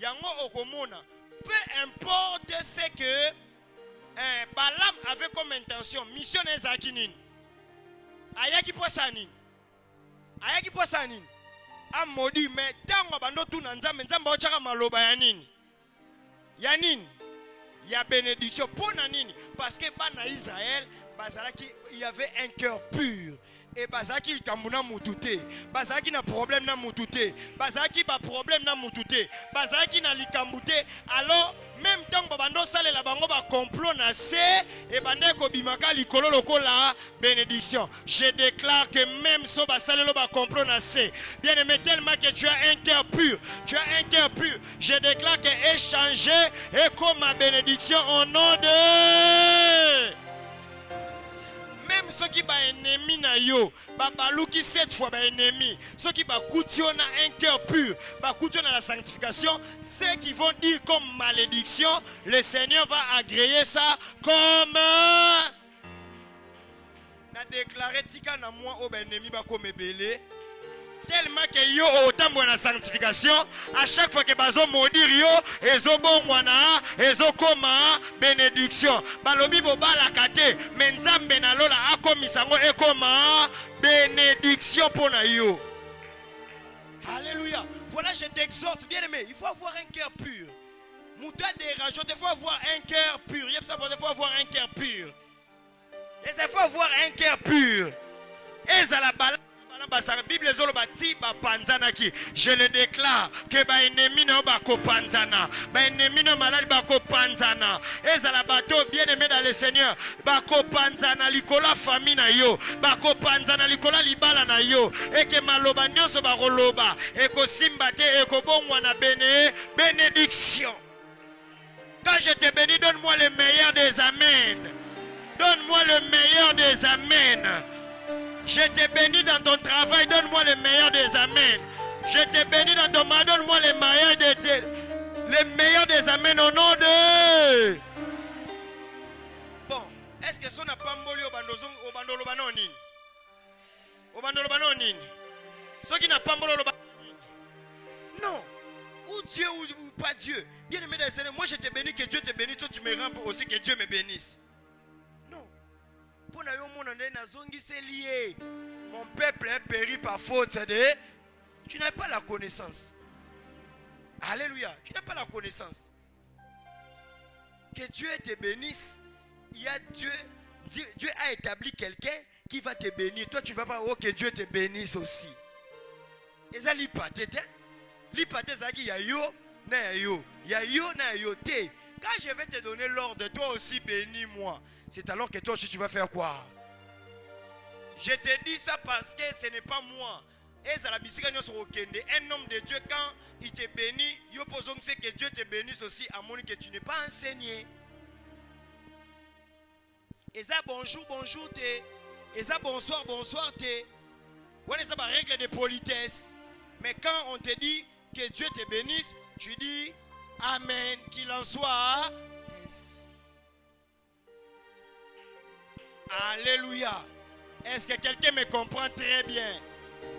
Yango okomona, peu importe ce que Balaam avait comme intention, mission ezaki nini. Ayaki posa nini. Ayaki posa nini. Amodi mais tango bando tuna nzambe nzambe ochaka maloba ya nini. Ya nini? Ya bénédiction pona nini? Parce que bana Israël, bazalaki il y avait un cœur pur. Et bazaki kamuna mutute, bazaki na problème na mutute, bazaki ba problème na mutute, bazaki na likambute. Alors même tant babando sale la bango ba complot na se et bande ko bimaka likolo lokola bénédiction. Je déclare que même so ba sale lo ba complot na se. Bien aimé, tellement que tu as un cœur pur, tu as un cœur pur. Je déclare que échanger et comme ma bénédiction au nom de... Même ceux qui sont ennemis na yo, baluki 7 fois ba ennemi. Ceux qui ba koutio na un cœur pur, ba koutio na la sanctification, ceux qui vont dire comme malédiction, le Seigneur va agréer ça comme na déclaré tika na moi au ba ennemi ba comme belé. Tellement que yo autant de sanctification, à chaque fois que bazo maudire yo, ezo bongwana, ezo koma bénédiction. Balobi boba la kate, mais nzambe na lola akomisango e koma bénédiction pour na yo. Alléluia. Voilà, je t'exhorte, bien aimé, il faut avoir un cœur pur. Mouta dérangeant, il faut avoir un cœur pur. Il faut avoir un cœur pur. Il faut avoir un cœur pur. Et ça la balade. La Bible je le déclare que ba ennemi na ba ko panzana, ba ennemi na malade ba ko panzana. Ezala bato bien aimé dans le Seigneur, ba ko panzana likola famille na yo, ba ko panzana likola libala na yo, et que maloba nyonso ba roloba, et ko simba te et ko bongwa na bénédiction. Quand je te bénis, donne-moi le meilleur des amen. Donne-moi le meilleur des amen. Je te bénis dans ton travail, donne-moi le meilleur des amens. Je te bénis dans ton mari, donne-moi le meilleur des amens au nom de... Bon, est-ce que ça n'a pas mboli au bandolo banonine? Au bandolo banonine? Ce qui n'a pas mboli au bandolo banonine? Non. Ou Dieu ou pas Dieu. Bien aimé dans le Seigneur, moi je te bénis, que Dieu te bénisse, toi tu me rends aussi que Dieu me bénisse. Mon peuple est péri par faute de... Tu n'as pas la connaissance. Alléluia. Tu n'as pas la connaissance. Que Dieu te bénisse. Il y a Dieu a établi quelqu'un qui va te bénir. Toi tu ne vas pas que Dieu te bénisse aussi. Et ça l'hypathèse. L'hypathèse il y a yo na yo. Il y a yo na yo te. Quand je vais te donner l'ordre, toi aussi bénis-moi. C'est alors que toi aussi tu vas faire quoi? Je te dis ça parce que ce n'est pas moi. Un homme de Dieu, quand il te bénit, il sait que Dieu te bénisse aussi, à moins que tu n'es pas enseigné. Et ça, bonjour, bonjour, et ça, bonsoir, bonsoir, voilà, ça, règle de politesse. Mais quand on te dit que Dieu te bénisse, tu dis Amen, qu'il en soit ainsi. Alléluia. Est-ce que quelqu'un me comprend très bien?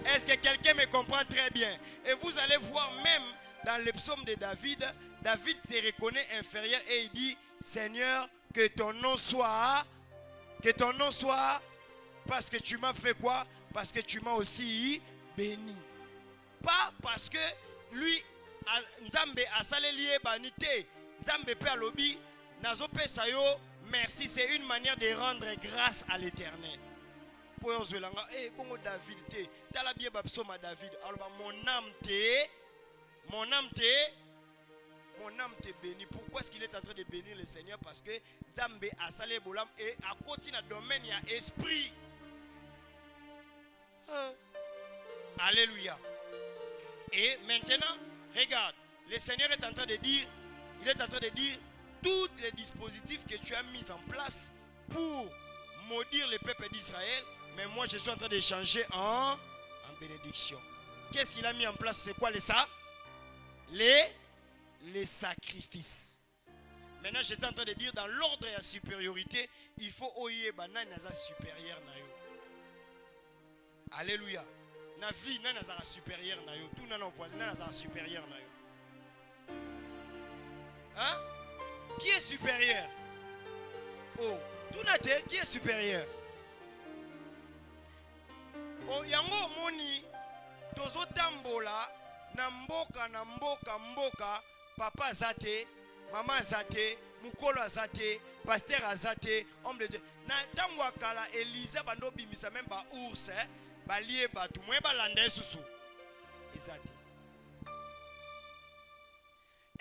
Est-ce que quelqu'un me comprend très bien? Et vous allez voir même dans le psaume de David, David se reconnaît inférieur et il dit Seigneur, que ton nom soit, parce que tu m'as fait quoi? Parce que tu m'as aussi béni. Pas parce que lui, Nzambe a salé banité, Nzambe pe alobi, nazo pe sayo, merci, c'est une manière de rendre grâce à l'Éternel. Pour Yozelanga, bongo David te, tala bien babsoma David, alors mon âme te bénit. Pourquoi est-ce qu'il est en train de bénir le Seigneur? Parce que Nzambe a salé bolam et à côté dans le domaine il y a esprit. Alléluia. Et maintenant, regarde, le Seigneur est en train de dire, tous les dispositifs que tu as mis en place pour maudire le peuple d'Israël, mais moi je suis en train de changer en bénédiction. Qu'est-ce qu'il a mis en place? C'est quoi les sacrifices. Maintenant, j'étais en train de dire, dans l'ordre et la supériorité, il faut oyer banane naza supérieur na yo. Alléluia. Na vie na naza supérieur na yo. Tout na nos voisins naza supérieur na yo. Hein? Qui est supérieur? Oh, tout na te, qui est supérieur? Oh, yango moni tozo tambola na mboka papa zate, maman zate, mukolo azate, pasteur azate, homme de Dieu. Na tango akala Elisa bando bimisa même ba ours, ba lié batu, mwe ba lande susu. Ezate.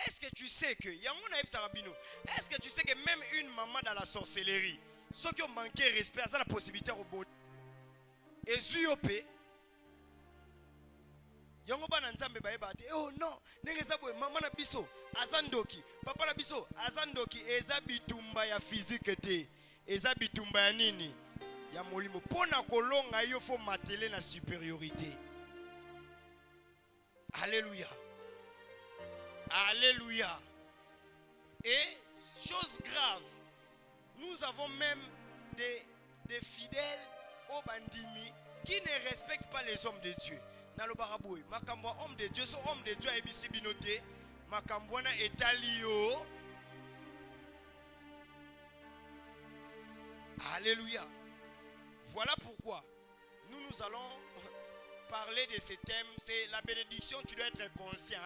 Est-ce que tu sais que yango na ebisa rabino? Est-ce que tu sais que même une maman dans la sorcellerie, ceux qui ont manqué respect, ça la possibilité au bon. Et Zuyopé yango bana nzambe bayebate oh non ndenge zabwe mama na biso azandoki papa na biso azandoki eza bitumba ya physique te eza bitumba ya nini ya molimo pona kolonga yo fo matele na supériorité. Alléluia. Alléluia. Et chose grave, nous avons même des fidèles au bandimi qui ne respectent pas les hommes de Dieu. Nalobaraboué, makambo homme de Dieu, son homme de Dieu a ebisi binoté, makambo na etalio. Alléluia. Voilà pourquoi nous allons parler de ce thème, c'est la bénédiction. Tu dois être conscient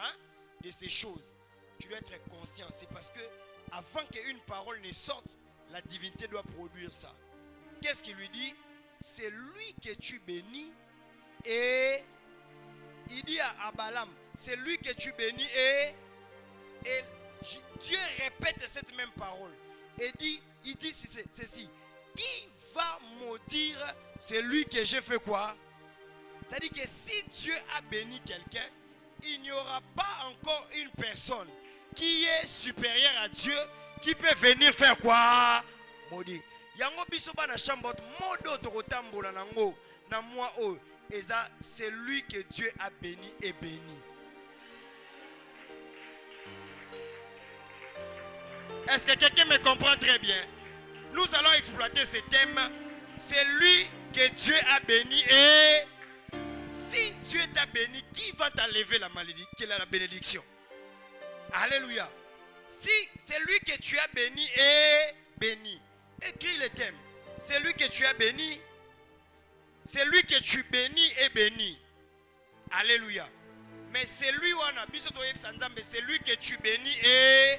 de ces choses. Tu dois être conscient. C'est parce que avant qu'une parole ne sorte, la divinité doit produire ça. Qu'est-ce qu'il lui dit? C'est lui que tu bénis et il dit à Balaam, c'est lui que tu bénis et Dieu répète cette même parole et il dit ceci, qui va maudire celui que j'ai fait quoi? C'est-à-dire que si Dieu a béni quelqu'un, il n'y aura pas encore une personne qui est supérieure à Dieu qui peut venir faire quoi? Maudire. Yango biso bana chambot modo tokotambola nango na moi o eza c'est lui que Dieu a béni et béni. Est-ce que quelqu'un me comprend très bien? Nous allons exploiter ce thème. C'est lui que Dieu a béni et si Dieu t'a béni, qui va t'enlever la malédiction? Quelle est la bénédiction? Alléluia. Si c'est lui que tu as béni et béni. Écris le thème. C'est lui que tu as béni. C'est lui que tu bénis et bénis. Alléluia. Mais c'est lui, c'est lui que tu bénis et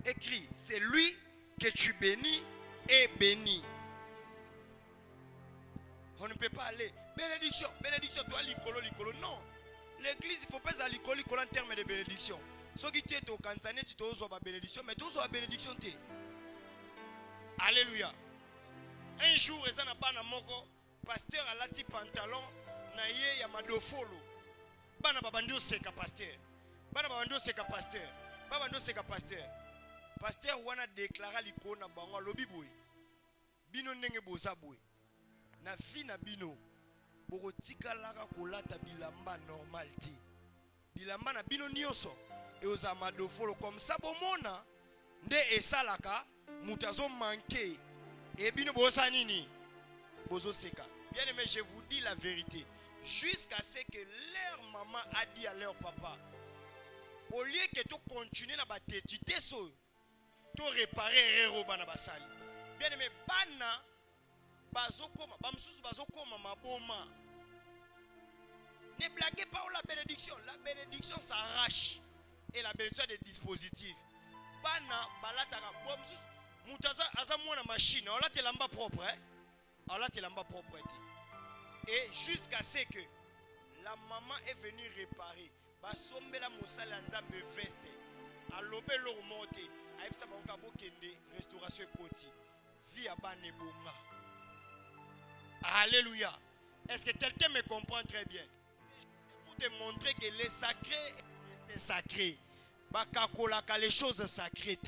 écris. C'est lui que tu bénis et bénis. On ne peut pas aller. Bénédiction, bénédiction, toi l'icolo. Non. L'église, il ne faut pas aller l'icolo en termes de bénédiction. Ce qui est au Kansané, tu dois avoir bénédiction, mais tu dois avoir bénédiction. Alléluia. Un jour, il n'a pas de pasteur a lati pantalon, na ye ya madofolo. Bana babandi oseka pasteur. Bana babandi oseka pasteur. Babandi oseka pasteur. Pasteur wana déclara liko na bango lobi boy. Bino ndenge boza boy. Na fi na bino. Bokotika laka kolata bilamba normal ti. Bilamba na bino nyonso e oza madofolo comme ça bomona nde esalaka mutazo manqué et bino boza nini bozo seka. Bien aimé, je vous dis la vérité, jusqu'à ce que leur maman a dit à leur papa, au lieu que tu continues na bateti teso to réparer rero bana basali. Bien aimé, bana bazokoma bamsusu bazokoma maboma. Ne blaguez pas la bénédiction. La bénédiction s'arrache. Et la bénédiction des dispositifs. Bana balatara bomsus mutaza azamona machine. On l'a te lamba propre, hein? On l'a te lamba propre. Et jusqu'à ce que la maman est venue réparer. Basombe la mosala nzambe veste. Alobe lo monte. Aipsa banka bokende restauration koti. Via bane bonga. Alléluia. Est-ce que quelqu'un me comprend très bien? Pour te montrer que les sacrés est sacré. Bakakolaka les choses sacrées.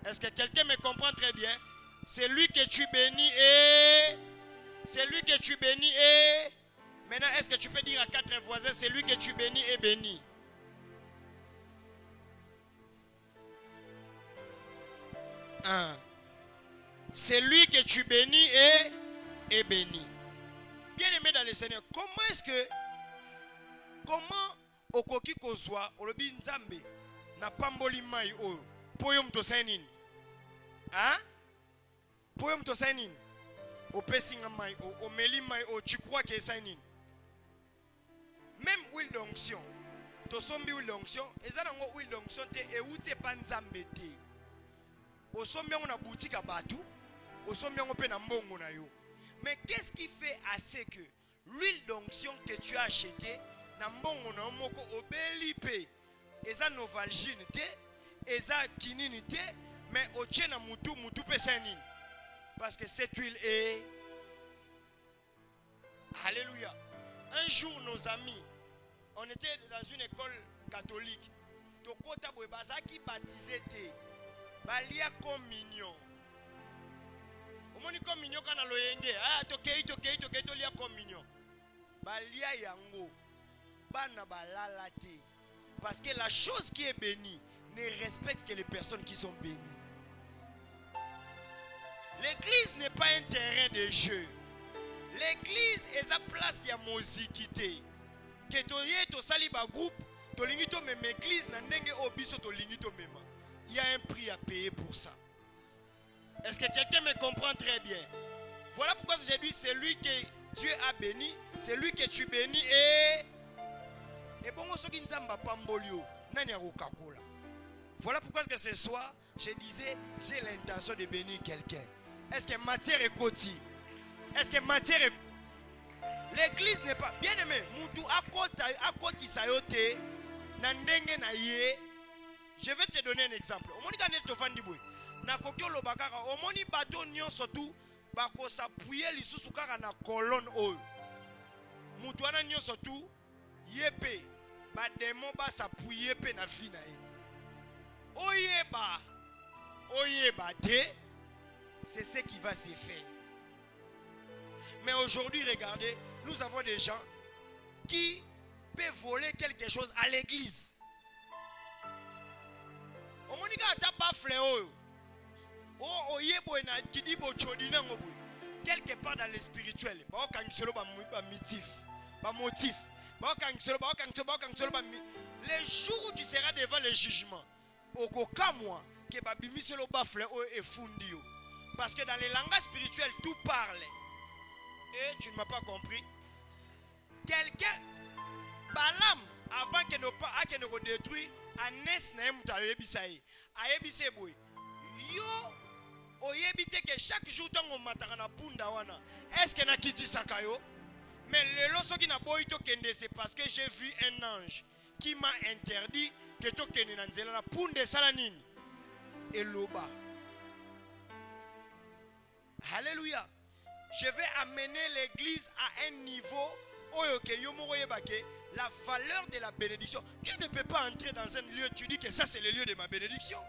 Est-ce que quelqu'un me comprend très bien? C'est lui que tu bénis et c'est lui que tu bénis et maintenant est-ce que tu peux dire à 4 voisins c'est lui que tu bénis et béni? C'est lui que tu bénis et béni. Bien aimé dans le Seigneur, comment okoki kozwa olobi nzambe na pamboli mai oyo poyo mto sainin? Hein? Poyo mto sainin? Opesinga mai o meli mai o tu crois que sainin? Même huile d'onction. To sombi huile d'onction, ezanango huile d'onction te euti pa nzambe te. Osombi yango na boutique à batu, osombi yango pe na mbongo na yo. Mais qu'est-ce qui fait assez que l'huile d'onction que tu as achetée, nambongo na moko obeli pe, eza novalgine te, eza kinini te, mais oche na mutu pe sainin. Parce que cette huile est... Alléluia. Un jour, nos amis, on était dans une école catholique. Tokota boy bazaki baptisé te, balia communion. Omoni communion kana loyenge tokei tolia communion balia yango bana balala te parce que la chose qui est bénie ne respecte que les personnes qui sont bénies. L'église n'est pas un terrain de jeu. L'église est la place ya mozikité que toye to sali ba groupe to lingi to même église na ndenge obiso to lingi to mema. Il y a un prix à payer pour ça. Est-ce que quelqu'un me comprend très bien? Voilà pourquoi j'ai dit c'est lui que Dieu a béni, c'est lui que tu bénis et bon soki nzamba pambolio nani akokakola. Voilà pourquoi que ce soir je disais j'ai l'intention de bénir quelqu'un. Est-ce que matière est côté? Est-ce que matière est... L'église n'est pas bien aimé. Mutu akoti sayote na ndenge na ye. Je vais te donner un exemple. Omoni kanet to fandi boy. Na kokyo bakaka omoni bato nyonso tu bako s'appuyer lisusu kaka na colonne oyo. Mutu wana nyonso tu yepe ba démon ba s'appuyer pe na vie na ye. Oyeba te, c'est ce qui va se faire. Mais aujourd'hui, regardez, nous avons des gens qui peuvent voler quelque chose à l'église. Quelque part dans le spirituel, les jours où tu seras devant le jugement, parce que dans les langages spirituels, tout parle. Et tu ne m'as pas compris. Quelqu'un, Balaam, avant qu'il ne détruise, Anes Naem Tarebisaï, Aebise Boy, yo, oyebite que chaque jour, tant on matara Pundawana, est-ce qu'il y a Kiti Sakayo? Mais le loso qui n'a pas été kende, c'est parce que j'ai vu un ange qui m'a interdit que to kende nanzela Punde Salanin et Loba. Alléluia. je vais amener l'église à un niveau où la valeur de la bénédiction. Tu ne peux pas entrer dans un lieu, tu dis que ça c'est le lieu de ma bénédiction.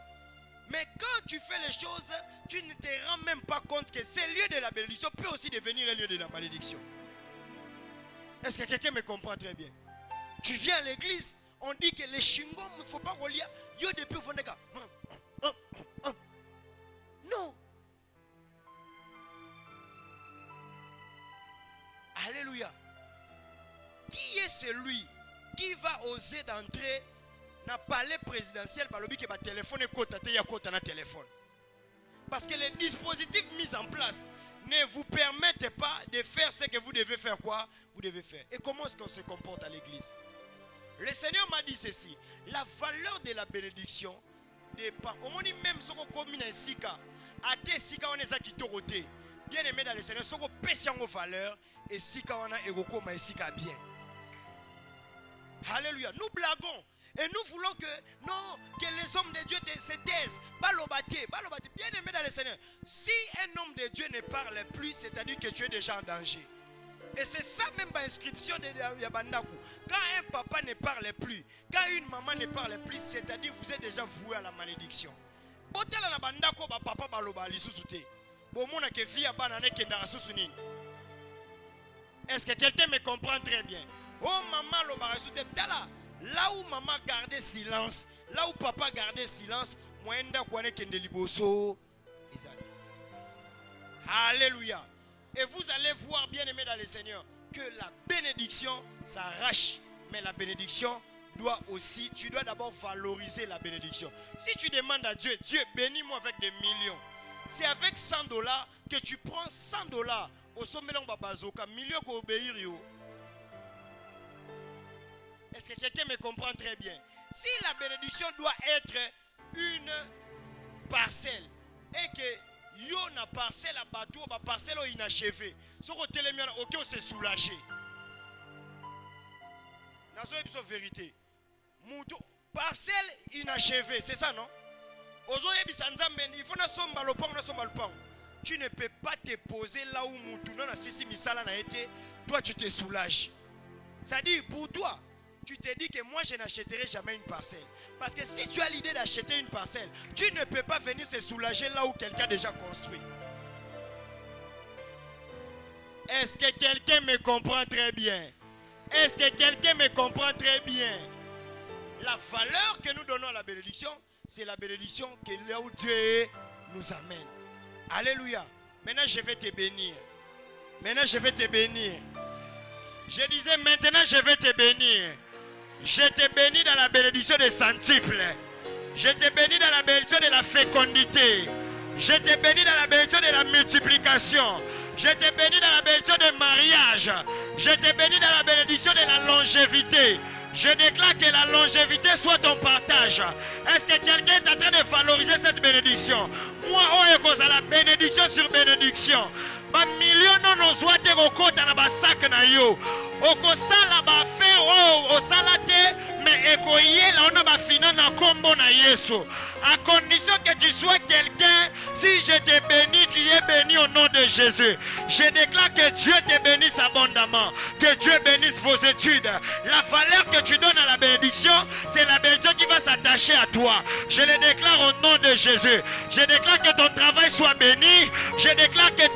Mais quand tu fais les choses, tu ne te rends même pas compte que ce lieu de la bénédiction peut aussi devenir un lieu de la malédiction. Est-ce que quelqu'un me comprend très bien? Tu viens à l'église, on dit que les chingons, il ne faut pas relier. Yo depuis au fond des gars. Non. Alléluia. Qui est celui qui va oser d'entrer dans le palais présidentiel qui va téléphoner à téléphone? Parce que les dispositifs mis en place ne vous permettent pas de faire ce que vous devez faire quoi? Vous devez faire. Et comment est-ce qu'on se comporte à l'église? Le Seigneur m'a dit ceci. La valeur de la bénédiction dépend. Au moins même si on commune un sika, à tes sika on est à qui toroté. Bien aimé dans le Seigneur, si on pèse en valeur et sika on a égoko mais sika bien. Alléluia. Nous blaguons. Et nous voulons que, non, que les hommes de Dieu se taisent. Balobate. Bien aimé dans le Seigneur. Si un homme de Dieu ne parle plus, c'est-à-dire que tu es déjà en danger. Et c'est ça même l'inscription de Yabandaku. Quand un papa ne parle plus, quand une maman ne parle plus, c'est-à-dire vous êtes déjà voué à la malédiction. Est-ce que quelqu'un me comprend très bien? Oh maman lo barasute tala. Là où maman gardait silence, là où papa gardait silence, moenda kwane kende liboso. Alléluia. Et vous allez voir, bien aimé dans le Seigneur, que la bénédiction s'arrache. Mais la bénédiction doit aussi, tu dois d'abord valoriser la bénédiction. Si tu demandes à Dieu, Dieu bénis-moi avec des millions. C'est avec $100 que tu prends $100 au sommet de Babazoka, millions qui obéir. Est-ce que quelqu'un me comprend très bien? Si la bénédiction doit être une parcelle et que yo na parcelle à bateau, ba parcelle inachevé, ce que télémion OK on se soulager. Nazo ebiso vérité. Muto parcelle inachevée, c'est ça non? Ozo ebisa nzambe il faut na somba le pont. Tu ne peux pas te poser là où mutu non na sisi misala na été, toi tu te soulages. Ça dit pour toi tu te dis que moi je n'achèterai jamais une parcelle. Parce que si tu as l'idée d'acheter une parcelle, tu ne peux pas venir se soulager là où quelqu'un a déjà construit. Est-ce que quelqu'un me comprend très bien? Est-ce que quelqu'un me comprend très bien? La valeur que nous donnons à la bénédiction, c'est la bénédiction que là où Dieu nous amène. Alléluia. Maintenant je vais te bénir. Maintenant je vais te bénir. Je disais maintenant je vais te bénir. Je te bénis dans la bénédiction des centuples. Je te bénis dans la bénédiction de la fécondité. Je te bénis dans la bénédiction de la multiplication. Je te bénis dans la bénédiction du mariage. Je te bénis dans la bénédiction de la longévité. Je déclare que la longévité soit ton partage. Est-ce que quelqu'un est en train de valoriser cette bénédiction? Moi, on est la bénédiction sur bénédiction. Ba million non soit te kokota na basak na yo. Okosala ba fe o osalate mais ekoyela on ba fina na kombo na Yesu. À condition que tu sois quelqu'un, si je te bénis, tu es béni au nom de Jésus. Je déclare que Dieu te bénisse abondamment, que Dieu bénisse vos études. La valeur que tu donnes à la bénédiction, c'est la bénédiction qui va s'attacher à toi. Je le déclare au nom de Jésus. Je déclare que ton travail soit béni. Je déclare que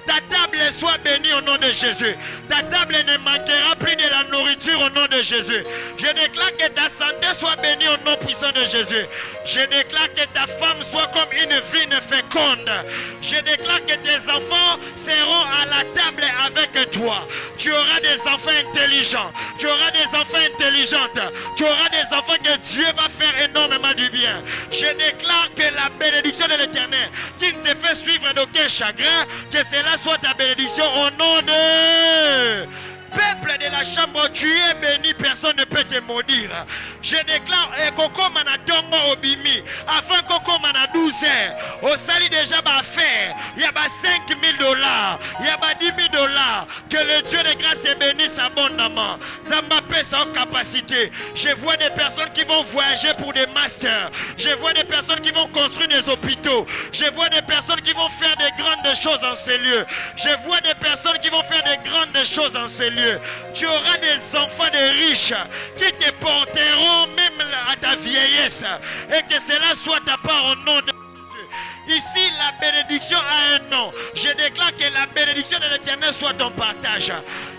ta table soit bénie au nom de Jésus. Ta table ne manquera plus de la nourriture au nom de Jésus. Je déclare que ta santé soit bénie au nom puissant de Jésus. Je déclare que ta femme soit comme une vigne féconde. Je déclare que tes enfants seront à la table avec toi. Tu auras des enfants intelligents. Tu auras des enfants intelligentes. Tu auras des enfants que Dieu va faire énormément du bien. Je déclare que la bénédiction de l'Éternel, qui ne se fait suivre d'aucun chagrin, que cela soit ta bénédiction au nom de peuple de de la chambre où tu es béni, personne ne peut te maudire. Je déclare Koko Manatongo Obimi, afin Koko Mana 12 heures, au sali déjà va faire, il y a 5 000 $, il y a 10 000 $. Que le Dieu de grâce te bénisse abondamment. Ça m'appelle sans capacité. Je vois des personnes qui vont voyager pour des masters. Je vois des personnes qui vont construire des hôpitaux. Je vois des personnes qui vont faire des grandes choses en ces lieux. Je vois des personnes qui vont faire des grandes choses en ces lieux. Tu auras des enfants de riches qui te porteront même à ta vieillesse. Et que cela soit ta part au nom de Jésus. Ici, la bénédiction a un nom. Je déclare que la bénédiction de l'Éternel soit ton partage.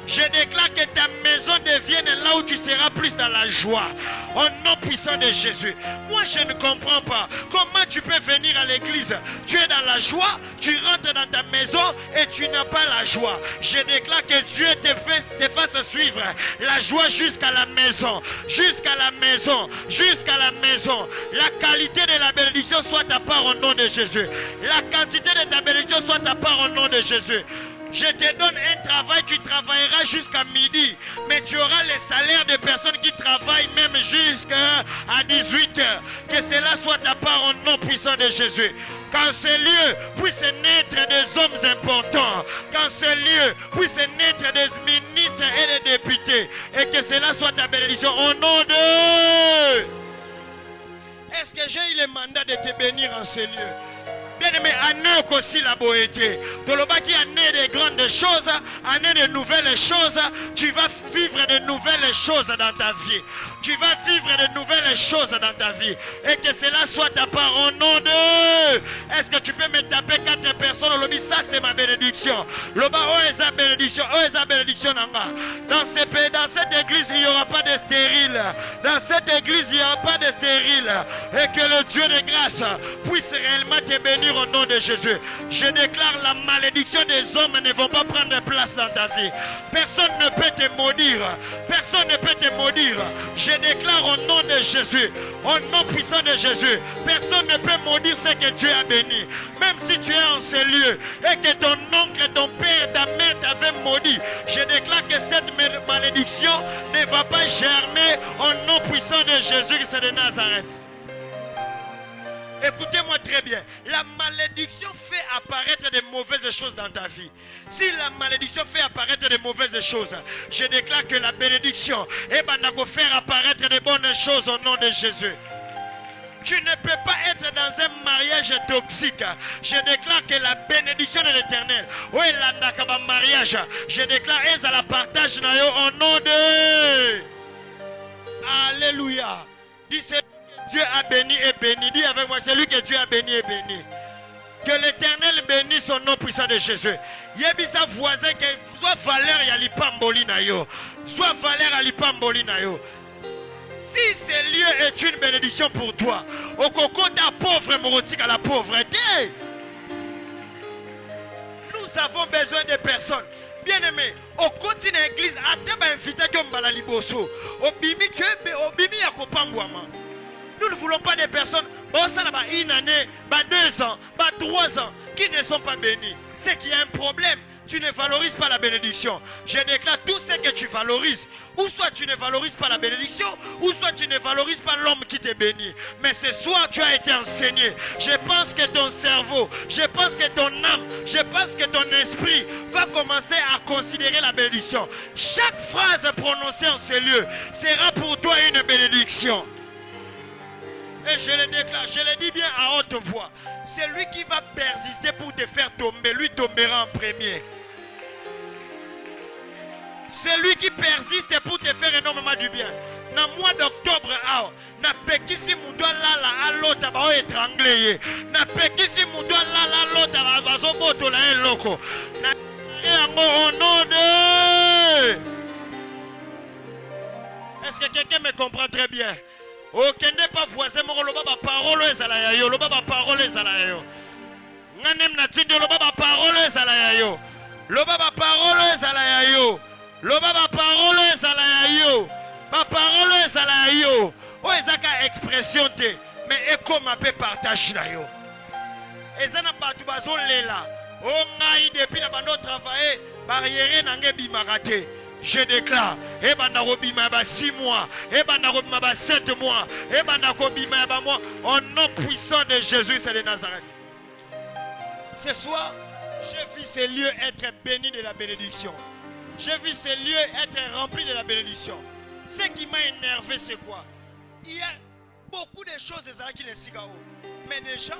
Je déclare que ta maison devienne là où tu seras plus dans la joie. Au nom puissant de Jésus. Moi, je ne comprends pas. Comment tu peux venir à l'église? Tu es dans la joie, tu rentres dans ta maison et tu n'as pas la joie. Je déclare que Dieu te fasse suivre la joie jusqu'à la maison. Jusqu'à la maison. Jusqu'à la maison. La qualité de la bénédiction soit ta part au nom de Jésus. La quantité de ta bénédiction soit ta part au nom de Jésus. Je te donne un travail, tu travailleras jusqu'à midi, mais tu auras les salaires de personnes qui travaillent même jusqu'à 18 heures. Que cela soit ta part au nom puissant de Jésus. Qu'en ce lieu puisse naître des hommes importants. Qu'en ce lieu puisse naître des ministres et des députés. Et que cela soit ta bénédiction au nom de... Est-ce que j'ai eu le mandat de te bénir en ce lieu? Bien-aimé, année aussi la beauté. Tolobaki année de grandes choses, année de nouvelles choses. Tu vas vivre de nouvelles choses dans ta vie. Tu vas vivre de nouvelles choses dans ta vie. Et que cela soit ta part au nom de... Est-ce que tu peux me taper 4 personnes? On dit ça c'est ma bénédiction. Loba oeza bénédiction, oeza bénédiction nanga. Dans cette église il n'y aura pas de stérile. Dans cette église il n'y aura pas de stérile. Et que le Dieu de grâce puisse réellement te bénir au nom de Jésus. Je déclare la malédiction des hommes ne vont pas prendre place dans ta vie. Personne ne peut te maudire. Personne ne peut te maudire. Je déclare au nom de Jésus, au nom puissant de Jésus, personne ne peut maudire ce que Dieu a béni. Même si tu es en ces lieux et que ton oncle, ton père, ta mère t'avaient maudit, je déclare que cette malédiction ne va pas germer au nom puissant de Jésus-Christ de Nazareth. Écoutez-moi très bien. La malédiction fait apparaître de mauvaises choses dans ta vie. Si la malédiction fait apparaître de mauvaises choses, je déclare que la bénédiction va faire apparaître de bonnes choses au nom de Jésus. Tu ne peux pas être dans un mariage toxique. Je déclare que la bénédiction de l'Éternel, mariage, je déclare qu'elle la partage au nom de... Alléluia. Dis Dieu a béni et béni. Dis avec moi, c'est lui que Dieu a béni et béni. Que l'Éternel bénisse son nom puissant de Jésus. Yebisa voisin que soit valeur ya lipamboli na yo. Soit valeur à lipamboli na yo. Si ce lieu est une bénédiction pour toi, au coco ta pauvre morotique à la pauvreté. Nous avons besoin de personnes. Bien-aimé, au continent église, à te invité comme balaliboso. Au bimi tu es au bimi ya kopangwama. Nous ne voulons pas des personnes, une année, 2 ans, 3 ans, qui ne sont pas bénis. C'est qu'il y a un problème. Tu ne valorises pas la bénédiction. Je déclare tout ce que tu valorises. Ou soit tu ne valorises pas la bénédiction, ou soit tu ne valorises pas l'homme qui te bénit. Mais ce soir, tu as été enseigné. Je pense que ton cerveau, je pense que ton âme, je pense que ton esprit va commencer à considérer la bénédiction. Chaque phrase prononcée en ce lieu sera pour toi une bénédiction. Et je le déclare, je le dis bien à haute voix. C'est lui qui va persister pour te faire tomber. Lui tombera en premier. C'est lui qui persiste pour te faire énormément du bien. Dans le mois d'octobre, na pekisi mudo lala alota ba étranglé. Na pekisi mudo lala alota ba bazoboto la eloko. Na au nom de... Est-ce que quelqu'un me comprend très bien? Ok, n'est pas voisin, mon loba parole est à la yo, loba parole est à la yo. Nanem natindo loba parole est à la yo. Loba parole est à la yo. Loba parole est à la yo. Ma parole est à la yo. O ezaka expression te, mais eko ma pe partage na yo. Ezana batu bazo lela. O ngai depuis na bando travailler barrière na nge bimarate. Je déclare, Ebanarobi ma 6 mois, Ebanarobi ma 7 mois, Ebanarobi ma mois, au nom puissant de Jésus de Nazareth. Ce soir, j'ai vu ces lieux être bénis de la bénédiction. J'ai vu ces lieux être remplis de la bénédiction. Ce qui m'a énervé, c'est quoi? Il y a beaucoup de choses qui ne sont pas. Mais déjà,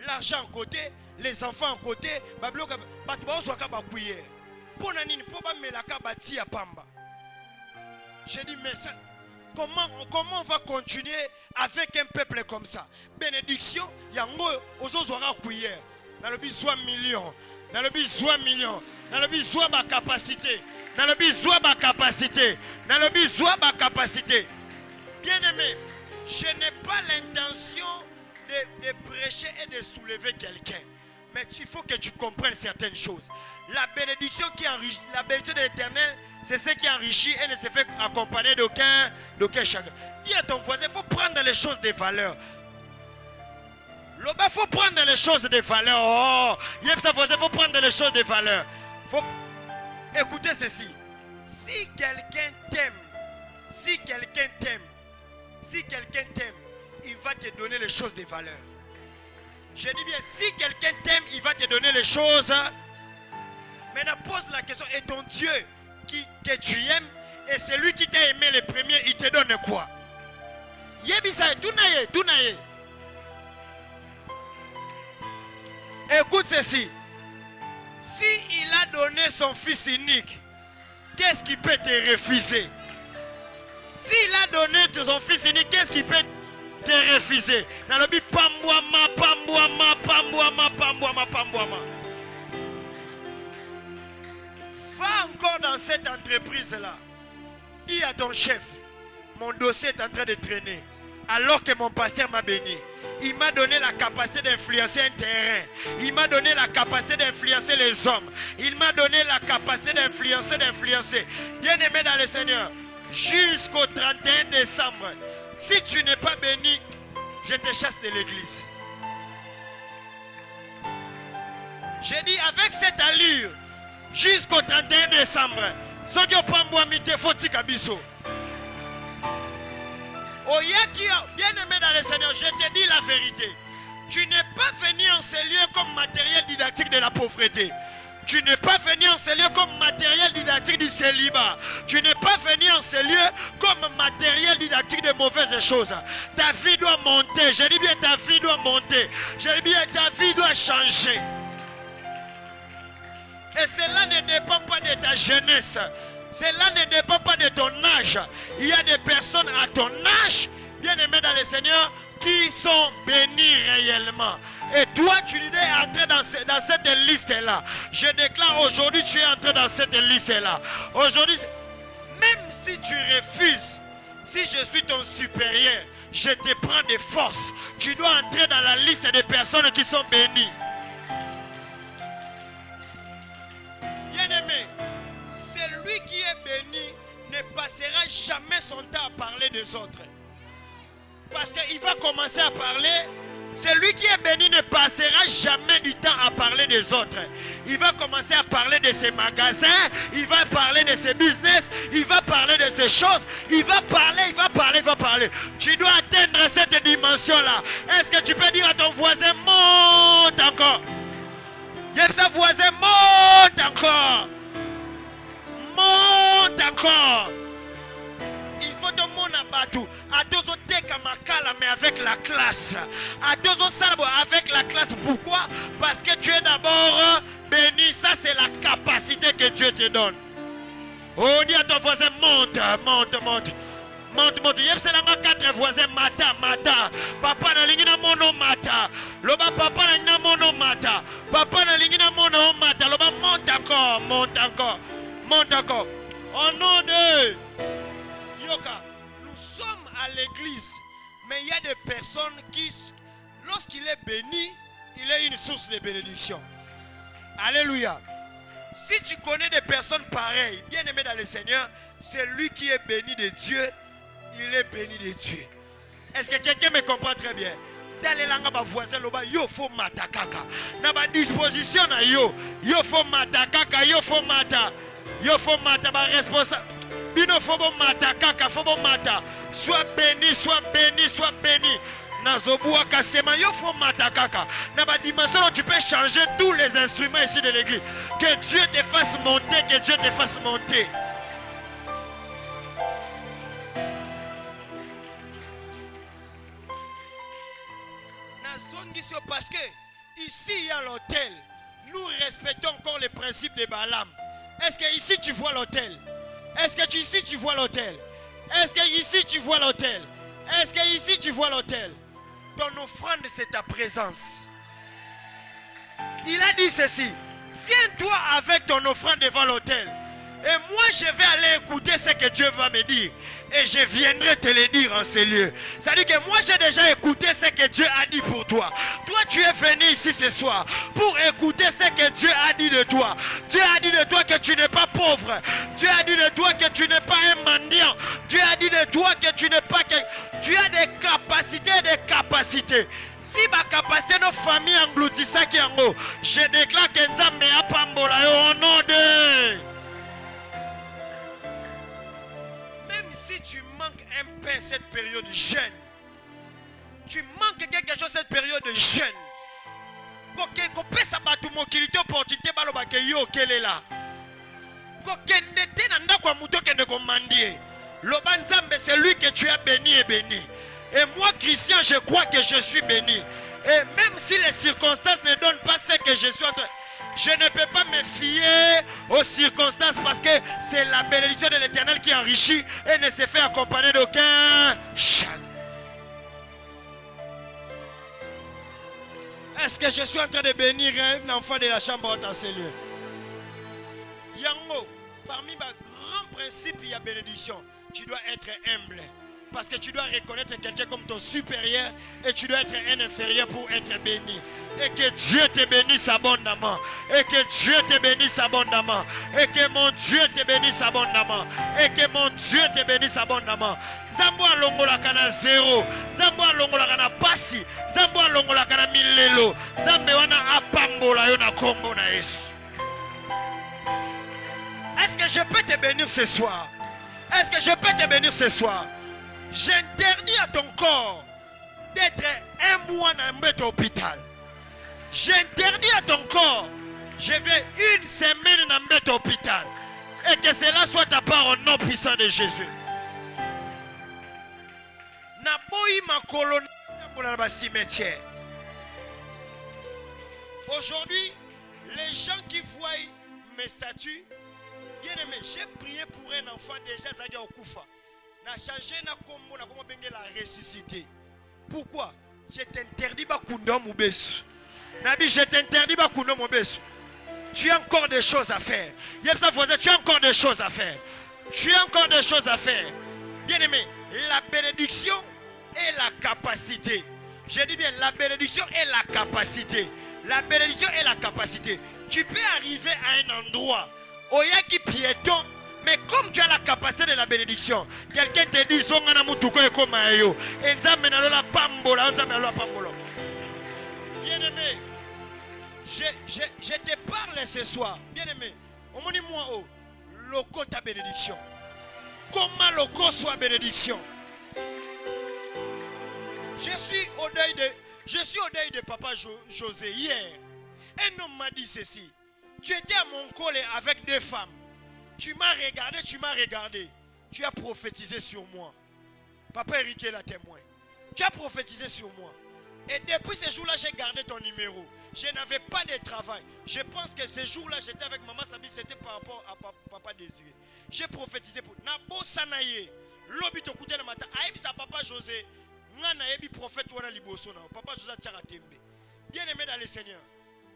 l'argent à côté, les enfants à côté, j'ai dit, mais ça, comment on va continuer avec un peuple comme ça? Bénédiction, il y a dans le besoin millions, dans le besoin millions, dans le besoin de capacité, dans le besoin de capacité, dans le besoin de capacité. Bien aimé, je n'ai pas l'intention de prêcher et de soulever quelqu'un. Mais il faut que tu comprennes certaines choses. La bénédiction qui enrichit, la bénédiction de l'Éternel, c'est ce qui enrichit et ne se fait accompagner d'aucun chagrin. Dis à ton voisin, il faut prendre les choses de valeur. Il faut prendre les choses de valeur. Oh, il faut prendre les choses de valeur. Écoutez ceci. Si quelqu'un t'aime, si quelqu'un t'aime, il va te donner les choses de valeur. Je dis bien, si quelqu'un t'aime, il va te donner les choses. Maintenant, pose la question, et ton Dieu que tu aimes, et celui qui t'a aimé le premier, il te donne quoi? Écoute ceci. Si il a donné son fils unique, qu'est-ce qui peut te refuser? S'il a donné son fils unique, qu'est-ce qui peut te refuser? Dans le but, va encore dans cette entreprise-là. Dis à ton chef, mon dossier est en train de traîner. Alors que mon pasteur m'a béni. Il m'a donné la capacité d'influencer un terrain. Il m'a donné la capacité d'influencer les hommes. Il m'a donné la capacité d'influencer. Bien-aimé dans le Seigneur, jusqu'au 31 décembre, si tu n'es pas béni, je te chasse de l'église. J'ai dit avec cette allure, jusqu'au 31 décembre, ce qui pas moi mité faut kabiso. Oh, bien-aimé dans le Seigneur, je te dis la vérité. Tu n'es pas venu en ce lieu comme matériel didactique de la pauvreté. Tu n'es pas venu en ce lieu comme matériel didactique du célibat. Tu n'es pas venu en ce lieu comme matériel didactique de mauvaises choses. Ta vie doit monter. Je dis bien ta vie doit monter. Je dis bien ta vie doit changer. Et cela ne dépend pas de ta jeunesse. Cela ne dépend pas de ton âge. Il y a des personnes à ton âge, bien aimées dans le Seigneur, qui sont bénies réellement. Et toi, tu es entré dans cette liste-là. Je déclare aujourd'hui, tu es entré dans cette liste-là. Aujourd'hui, même si tu refuses, si je suis ton supérieur, je te prends de force. Tu dois entrer dans la liste des personnes qui sont bénies. Bien-aimé, celui qui est béni ne passera jamais son temps à parler des autres. Parce qu'il va commencer à parler. Celui qui est béni ne passera jamais du temps à parler des autres. Il va commencer à parler de ses magasins. Il va parler de ses business. Il va parler de ses choses. Il va parler. Tu dois atteindre cette dimension-là. Est-ce que tu peux dire à ton voisin, monte encore? Sa voisin, monte encore. Monte encore. Il faut te montrer à tout. À deux autres makala, mais avec la classe. À deux autres salabo avec la classe. Pourquoi? Parce que tu es d'abord béni. Ça, c'est la capacité que Dieu te donne. Oh, dis à ton voisin, monte. Yep, c'est là 4 voisins, mata. Papa na lingina mono mata. Loba papa na lingina mono mata. Papa na lingina mono mata. Loba monte encore. Au nom de Yoka, nous sommes à l'église, mais il y a des personnes qui, lorsqu'il est béni, il est une source de bénédiction. Alléluia. Si tu connais des personnes pareilles, bien aimées dans le Seigneur, c'est lui qui est béni de Dieu, il est béni de Dieu. Est-ce que quelqu'un me comprend très bien? talelanga ba voisin loba yo fo mata kaka na ba disposition na yo fo mata kaka yo fo mata ba responsable bino fo bo mata kaka fo bo mata sois béni Nazoboua Kasema yo fo mata kaka na ba dimension tu peux changer tous les instruments ici de l'église. Que Dieu te fasse monter, que Dieu te fasse monter. Parce que ici il y a l'autel. Nous respectons encore les principes de Balaam. Est-ce que ici tu vois l'autel? Est-ce que ici tu vois l'autel? Est-ce que ici tu vois l'autel? Est-ce que ici tu vois l'autel? Ton offrande c'est ta présence. Il a dit ceci. Tiens-toi avec ton offrande devant l'autel. Et moi je vais aller écouter ce que Dieu va me dire. Et je viendrai te le dire en ces lieux. C'est-à-dire que moi j'ai déjà écouté ce que Dieu a dit pour toi. Toi tu es venu ici ce soir pour écouter ce que Dieu a dit de toi. Dieu a dit de toi que tu n'es pas pauvre. Dieu a dit de toi que tu n'es pas un mendiant. Dieu a dit de toi que tu n'es pas... Tu as des capacités, Si ma capacité nos familles engloutissent qui en haut, je déclare que Nzambe a pambola au nom de... Même si tu manques un peu cette période jeune, tu manques quelque chose cette période jeune, c'est lui que tu as béni et béni. Et moi, Christian, je crois que je suis béni. Et même si les circonstances ne donnent pas ce que je suis en train, je ne peux pas me fier aux circonstances parce que c'est la bénédiction de l'Éternel qui enrichit et ne se fait accompagner d'aucun chagrin. Est-ce que je suis en train de bénir un enfant de la chambre haute en ces lieux? Yango, parmi mes grands principes, il y a bénédiction. Tu dois être humble. Parce que tu dois reconnaître quelqu'un comme ton supérieur et tu dois être un inférieur pour être béni. Et que Dieu te bénisse abondamment. Et que Dieu te bénisse abondamment. Et que mon Dieu te bénisse abondamment. Et que mon Dieu te bénisse abondamment. Nzambo alongola kana zéro. Nzambo alongola kana pasi. Nzambo alongola kana milelo. Nzambe wana apambola yo na kombo na Yesu. Est-ce que je peux te bénir ce soir? Est-ce que je peux te bénir ce soir? J'interdis à ton corps d'être un mois dans un hôpital. J'interdis à ton corps, je vais une semaine dans un hôpital. Et que cela soit ta part au nom puissant de Jésus. Aujourd'hui, les gens qui voient mes statuts, bien aimé, j'ai prié pour un enfant déjà, ça a Okufa. Na changé na kombo na kombo benge la ressuscité. Pourquoi? Je t'interdis ba kunda mubesu. Nabi, je t'interdis ba kunda mubesu. Tu as encore des choses à faire. Yepsa voisin, tu as encore des choses à faire. Tu as encore des choses à faire. Bien aimé, la bénédiction et la capacité. Je dis bien la bénédiction et la capacité. La bénédiction et la capacité. Tu peux arriver à un endroit Oyaki piéton, mais comme tu as la capacité de la bénédiction, quelqu'un te dit Zongana mutuko e koma yo. Enzambe na lola pambola, enzambe na lola pambola. Bien-aimé, je te parle ce soir. Bien-aimé, on me dit moi oh, loco ta bénédiction. Comment loco soit bénédiction? Je suis au deuil de papa José hier. Un homme m'a dit ceci. Tu étais à mon col avec deux femmes. Tu m'as regardé. Tu as prophétisé sur moi. Papa Eric est la témoin. Tu as prophétisé sur moi. Et depuis ce jour-là, j'ai gardé ton numéro. Je n'avais pas de travail. Je pense que ce jour-là, j'étais avec maman Sabi, c'était par rapport à papa Désiré. J'ai prophétisé pour Nabo Sanaye. Lobi to koute le matin. Aïbi sa papa José. Ngana ebi prophète wana liboso na. Papa José Tcharatembe. Bien aimé dans le Seigneur.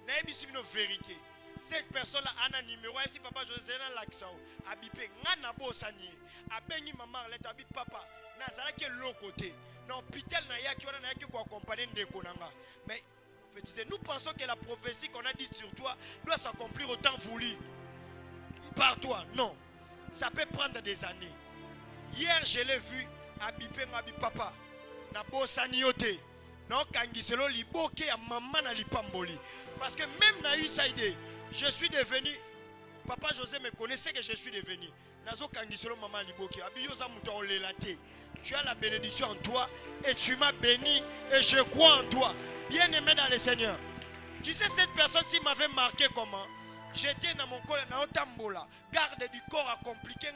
Na ebi si nos vérités. Cette personne-là a un numéro. Si papa José n'a l'accent, abipé, ngana bo sanié, abengi maman let abi papa, nazala ke l'autre côté. Dans l'hôpital na ya qui on a qui pour accompagner Ndekonanga. Mais nous pensons que la prophétie qu'on a dite sur toi doit s'accomplir au temps voulu. Par toi, non. Ça peut prendre des années. Hier, je l'ai vu abipé ma papa. Na bo saniote. Non, kangiselo liboke ya maman na lipamboli. Parce que même na eu ça idée, je suis devenu, papa José me connaissait que je suis devenu. Nazo kangiselo maman liboke. Abiyoza muta olelate. Tu as la bénédiction en toi et tu m'as béni et je crois en toi. Bien aimé dans le Seigneur. Tu sais cette personne s'il m'avait marqué comment? J'étais dans mon corps, dans Otambola. Garde du corps à compliquer,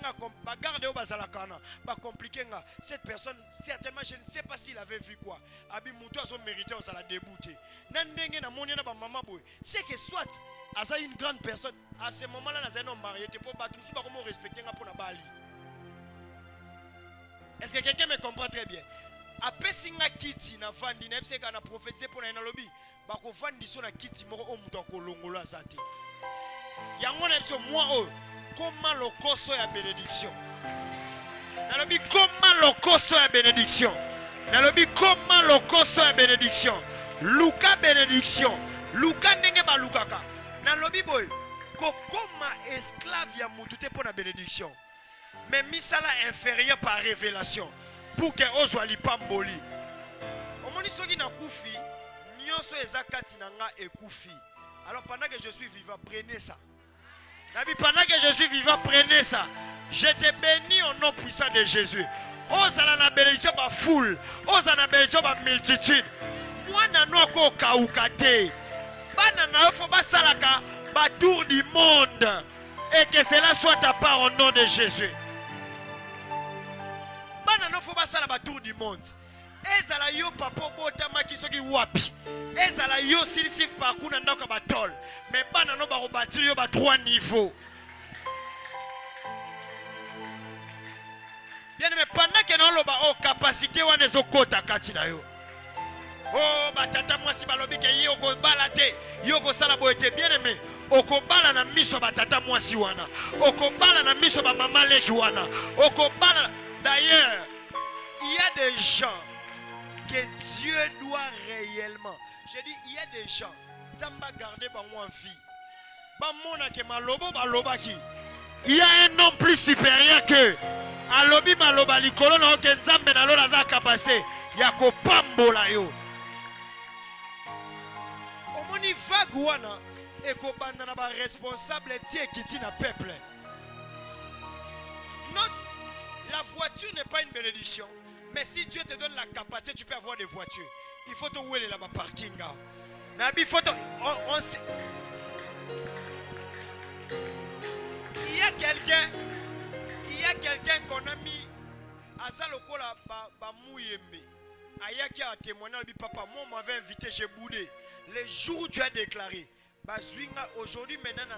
garde au bazalakana, pas compliqué. Cette personne, certainement, je ne sais pas s'il avait vu quoi. Abi Moutou a son mérité, on s'en a débouté. Nandenge na monia na ba maman boy. C'est que soit, Asa une grande personne, à ce moment-là, dans un homme marié, tu peux pas, tu ne sais pas comment respecter un pour la Bali. Est-ce que quelqu'un me comprend très bien? Après, si on a quitté, na vandi, na epse kana prophétisé pour na lobby, ba ko vandi so na quitté, moko o muto ko longola zate. Yango na epse moi o, comment le koso ya bénédiction. Na lobby comment le koso ya bénédiction. Na lobby comment le koso ya bénédiction. Luka bénédiction. Luka ndenge ba lukaka. Na lobby boy, ko koma esclave ya mutu te pour la bénédiction. Mais misala inférieur par révélation. Pour que ozwa lipamboli. Omoni soki na kufi, nyonso ezakati nanga ekufi. Alors pendant que je suis vivant, prenez ça. Nabi, pendant que je suis vivant, prenez ça. Je te bénis au nom puissant de Jésus. Ozala na bénédiction ba foule, ozala na bénédiction ba multitude. Moi nano ko kaukate. Bana na fo ba salaka ba tour du monde et que cela soit ta part au nom de Jésus. Bana no faut pas ça la tour du monde. Ezala yo papa bota makisoki wapi. Ezala yo silsif parcours na ndoka batol. Mais bana no ba rebâtir yo ba 3 niveaux. Bien mais pendant que non loba o capacité wana zo kota kati na yo. Oh batata mwasi balobi ke yo ko balate, yo ko sala boete bien aimé. Okobala na miso batata mwasi wana. Okobala na miso ba mama leki wana. Okobala. D'ailleurs, il y a des gens que Dieu doit réellement. J'ai dit, il y a des gens. Zamba garder ba moi en vie. Ba mona ke malobo ba lobaki. Il y a un nom plus supérieur que alobi maloba likolo na ke nzambe na lola za kapase ya ko pambola yo. Omoni vaguana e ko banda na ba responsable tie kiti na peuple. La voiture n'est pas une bénédiction. Mais si Dieu te donne la capacité, tu peux avoir des voitures. Il faut te rouler là-bas parking. Il faut te... Il y a quelqu'un qu'on a mis à Zalokola Bamouyembe. Aya qui a témoigné, il dit papa, moi on m'avait invité, j'ai boudé. Les jours où tu as déclaré, aujourd'hui maintenant,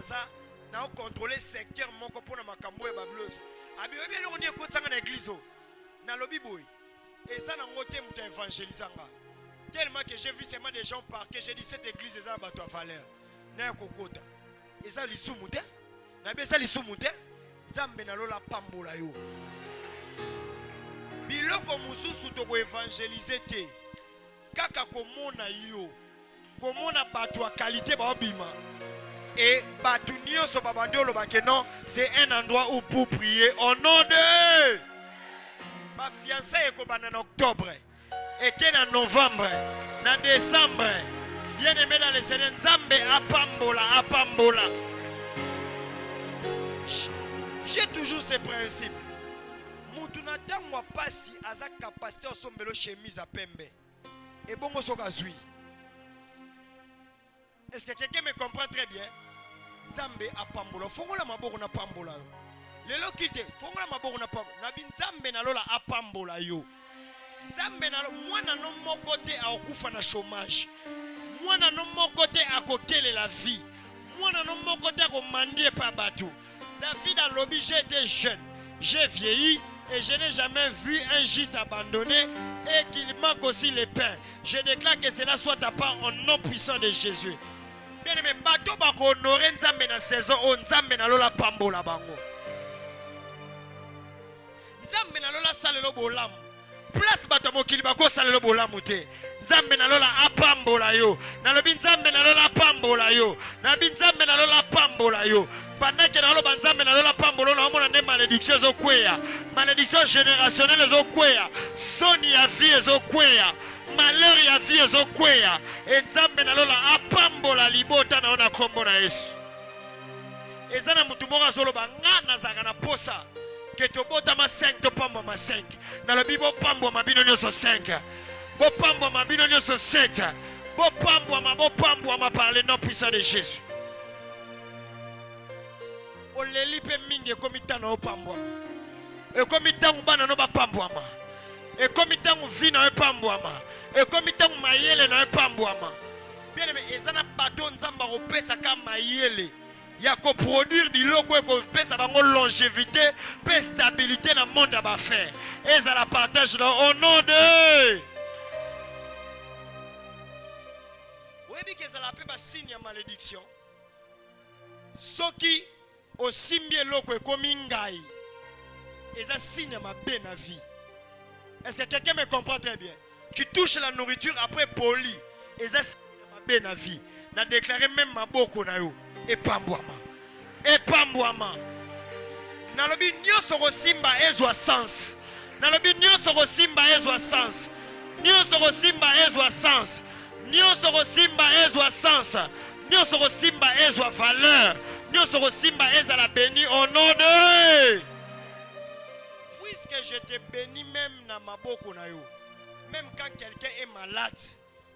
on a contrôlé le secteur, mon copain ma cambo et bableuse. Abi bien on est côté dans l'église na lobby boy et ça na ngote muta évangélisanga tellement que j'ai vu seulement des gens parquer j'ai dit cette église est à bato à valeur na kokota et ça lisumuté na bien ça lisumuté nzambe na lola pambola yo biloko mususu to ko évangéliser te kaka komona yo komona bato à qualité ba obima. Et Batunio Sobabandolo Bakeno, c'est un endroit où pour prier au nom de ma fiancée est en octobre, et qui est en novembre, en décembre. Bien aimé dans le Seigneur, Nzambe Apambola. J'ai toujours ces principes. Moutunata mwa pasi aza capacité au sombelo chemise à pembe. Et bongo sokazui. Est-ce que quelqu'un me comprend très bien? Nzambe apambola fongola maboko na pambola yo lelo kite fongola maboko na pambola na binzambe na lola apambola yo nzambe na mwana no moko te akufa na chômage mwana no moko te akokele la vie mwana no moko te akomandie pa bato. David a lobby, j'ai été jeune, j'ai vieilli et je n'ai jamais vu un juste abandonné et qu'il manque aussi le pain. Je déclare que cela soit ta part au nom puissant de Jésus. Bien-aimé, bato bako honorer nzambe na saison o nzambe na lola pambola bango. Nzambe na lola salelo bolamu. Place bato mokili bako salelo bolamu te. Nzambe na lola apambola yo. Na lobi nzambe na lola pambola yo. Na lobi nzambe na lola pambola yo. Pendant que na loba nzambe na lola pambola na omona ne malédiction zo kweya. Malédiction générationnelle zo kweya. Soni ya vie zo kweya. malheur ya vie ezokweya enzambe na lola apambola libota na ona kombo na Yesu. Eza na mutu moko azoloba nga nazaka na posa ke tobotama 5 topambwama 5 nalobi bopambwama bino nyonso 5 bopambwama bino nyonso 7 bopambwama par le nom puissant de Jésus. Oleli pe mingi ekomi ntango opambwama, ekomi ntango bana no bapambwama, ekomi ntango vi na epambwama, ekomi ntango mayele na epambwama. Bien aimé, eza na bato nzamba kopesa ka mayele ya koproduire biloko ekopesa bango longévité pe stabilité na monde ya baffaire. Eza la partage au nom de oyebi ke ezala pe basigne ya malédiction. Soki osimbi eloko ekomi ngai, eza signe ya mabe na vie. Est-ce que quelqu'un me comprend très bien? Tu touches la nourriture après poli, eza signe ya mabe na vie. Na déclaré même maboko na yo epambwama epambwama. Nalobi nyonso kosimba ezwa sens, nalobi nyonso kosimba ezwa sens, nyonso kosimba ezwa sens, nyonso kosimba ezwa sens, nyonso kosimba ezwa valeur, nyonso kosimba ezala béni au nom de. Puisque je te bénis même na maboko na yo, même quand quelqu'un est malade,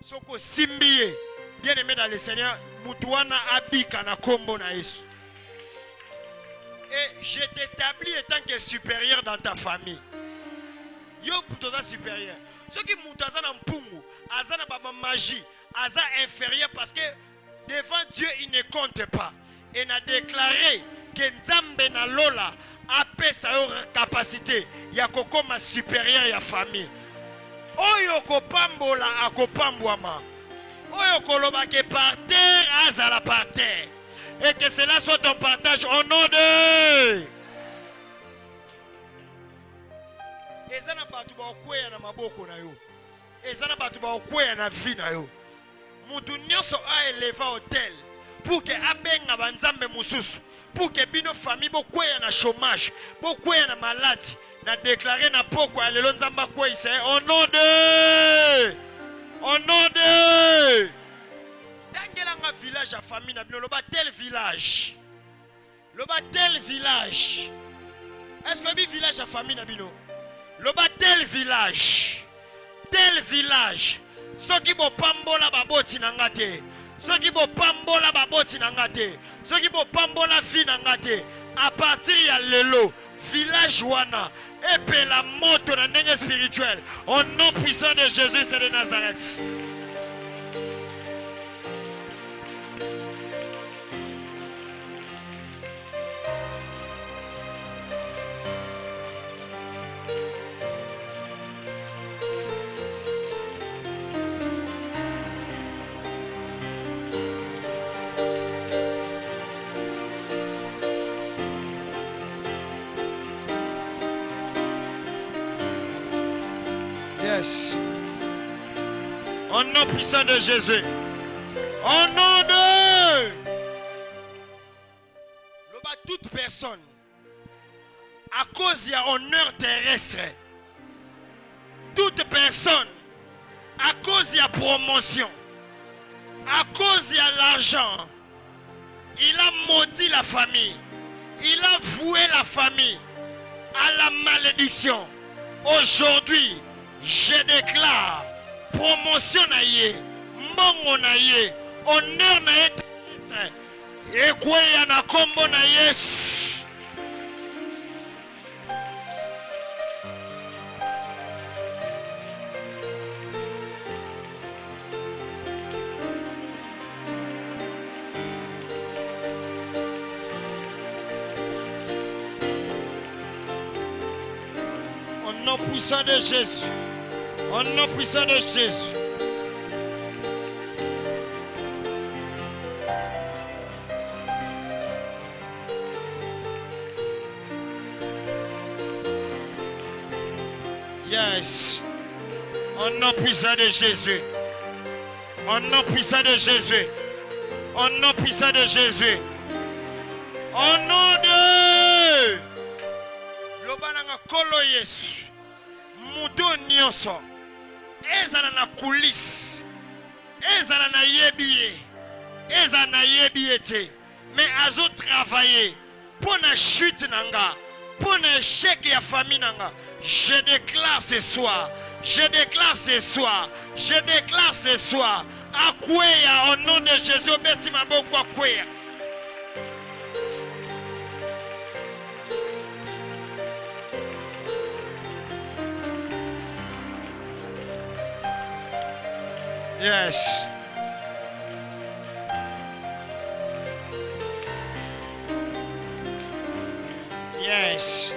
soko simbiye, bien aimé dans le Seigneur, mutuana abika na kombo na Yesu. Et je t'établis étant que supérieur dans ta famille. Yo putoza supérieur. Ce qui mutaza na mpungu, aza na baba magie, aza inférieur parce que devant Dieu il ne compte pas. Et n'a déclaré que Nzambe na lola a pesa yo capacité ya kokoma supérieur ya famille. Oyo kopambola akopambwama. Oyo koloba ke par terre azala par terre. Et que cela soit ton partage au nom de. Ezana batu ba okweya na maboko na yo. Ezana batu ba okweya na vie na yo. Mutu nyonso a eleva hotel pour que abenga banzambe mususu, pour que bino famille bokweya na chômage, bokweya na maladie, na déclarer na poko ya lelo nzamba kweyisa au nom de. Au nom de. Tangelanga village à famille na bino loba tel village. Loba tel village. Est-ce que bi village à famille na bino? Loba tel village. Tel village. Soki bo pambola baboti na ngate. Soki bo pambola baboti na ngate. Soki bo pambola vie na ngate. À partir ya lelo village wana epela la moto na ndenge spirituel au nom puissant de Jésus c'est de Nazareth. Au nom puissant de Jésus. Au nom de toute personne à cause de honneur terrestre, toute personne à cause de promotion, à cause de l'argent, il a maudit la famille, il a voué la famille à la malédiction. Aujourd'hui, je déclare promotion na ye, mbongo na ye, honneur na ye terrestre, ekweya na kombo na Yesu. Au nom puissant de Jésus. Au nom puissant de Jésus. Yes. Au nom puissant de Jésus. Au nom puissant de Jésus. Au nom puissant de Jésus. Au nom de Lobananga Kolo Yesu. Mudo nyonso. ezala na coulisse, ezala na yebi, ezala na yebi te, mais azo travailler pour la chute nanga, pour l'échec ya famille nanga. Je déclare ce soir, je déclare ce soir, je déclare ce soir, Akweya au nom de Jésus, beti maboko Akweya. Yes. Yes.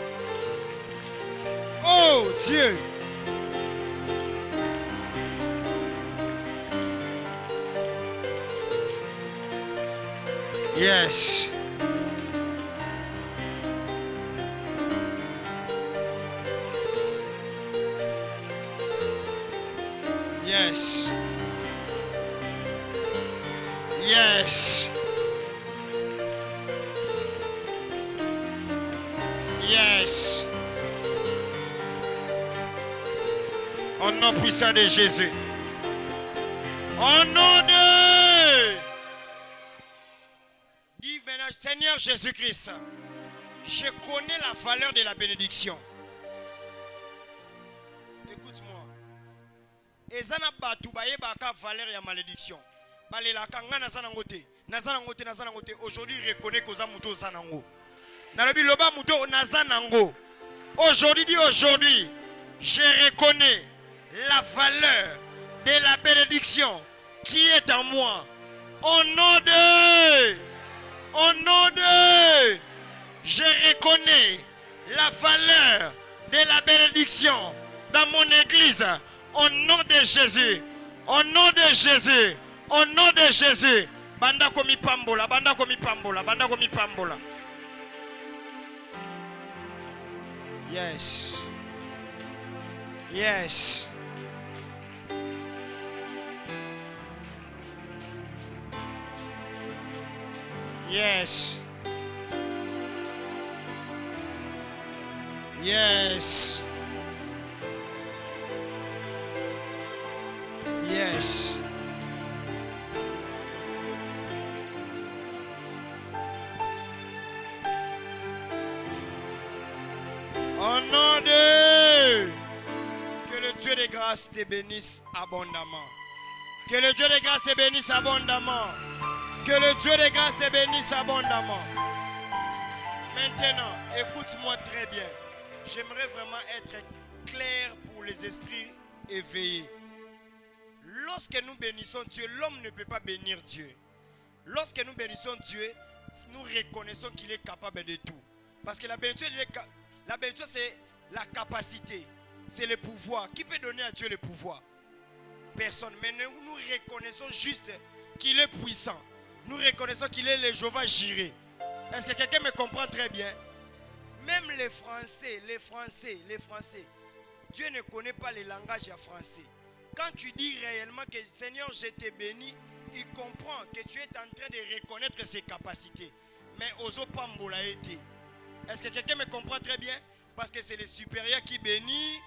Oh Dieu. Yes. Yes. Yes. Yes. Au nom puissant de Jésus. Au nom de... Dis maintenant, Seigneur Jésus-Christ, je connais la valeur de la bénédiction. Écoute-moi. Ezana batu baye baka valeur ya malédiction. Balela kanga nazana ngote. Nazana ngote. Aujourd'hui, reconnais que za muto zanango. Nalobi loba muto nazanango. Aujourd'hui, je reconnais la valeur de la bénédiction qui est en moi. Au nom de, je reconnais la valeur de la bénédiction dans mon église. Au nom de Jésus, au nom de Jésus, au nom de Jésus. Banda komi pambola, banda komi pambola, banda komi pambola. Yes. Yes. Yes. Yes. Yes. Au nom de... Que le Dieu de grâce te bénisse abondamment. Que le Dieu de grâce te bénisse abondamment. Que le Dieu de grâce te bénisse abondamment. Maintenant, écoute-moi très bien. J'aimerais vraiment être clair pour les esprits éveillés. Lorsque nous bénissons Dieu, l'homme ne peut pas bénir Dieu. Lorsque nous bénissons Dieu, nous reconnaissons qu'il est capable de tout. Parce que la bénédiction, c'est la capacité, c'est le pouvoir. Qui peut donner à Dieu le pouvoir? Personne. Mais nous reconnaissons juste qu'il est puissant. Nous reconnaissons qu'il est le Jéhovah Jireh. Est-ce que quelqu'un me comprend très bien? Même les Français, Dieu ne connaît pas le langage français. Quand tu dis réellement que Seigneur, je t'ai béni, il comprend que tu es en train de reconnaître ses capacités. Mais Ozo Pambola été. Est-ce que quelqu'un me comprend très bien? Parce que c'est le supérieur qui bénit.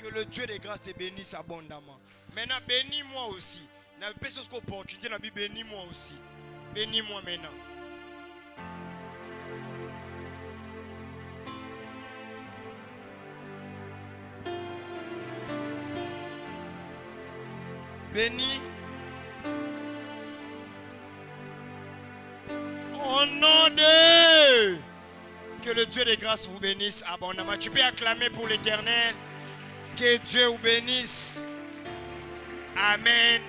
Que le Dieu de grâce te bénisse abondamment. Maintenant, bénis-moi aussi. N'a pas ce qu'opportunité, bénis-moi aussi. Bénis-moi maintenant. Bénis. Au nom de... Que le Dieu de grâce vous bénisse abondamment. Tu peux acclamer pour l'Éternel. Que Dieu vous bénisse. Amen.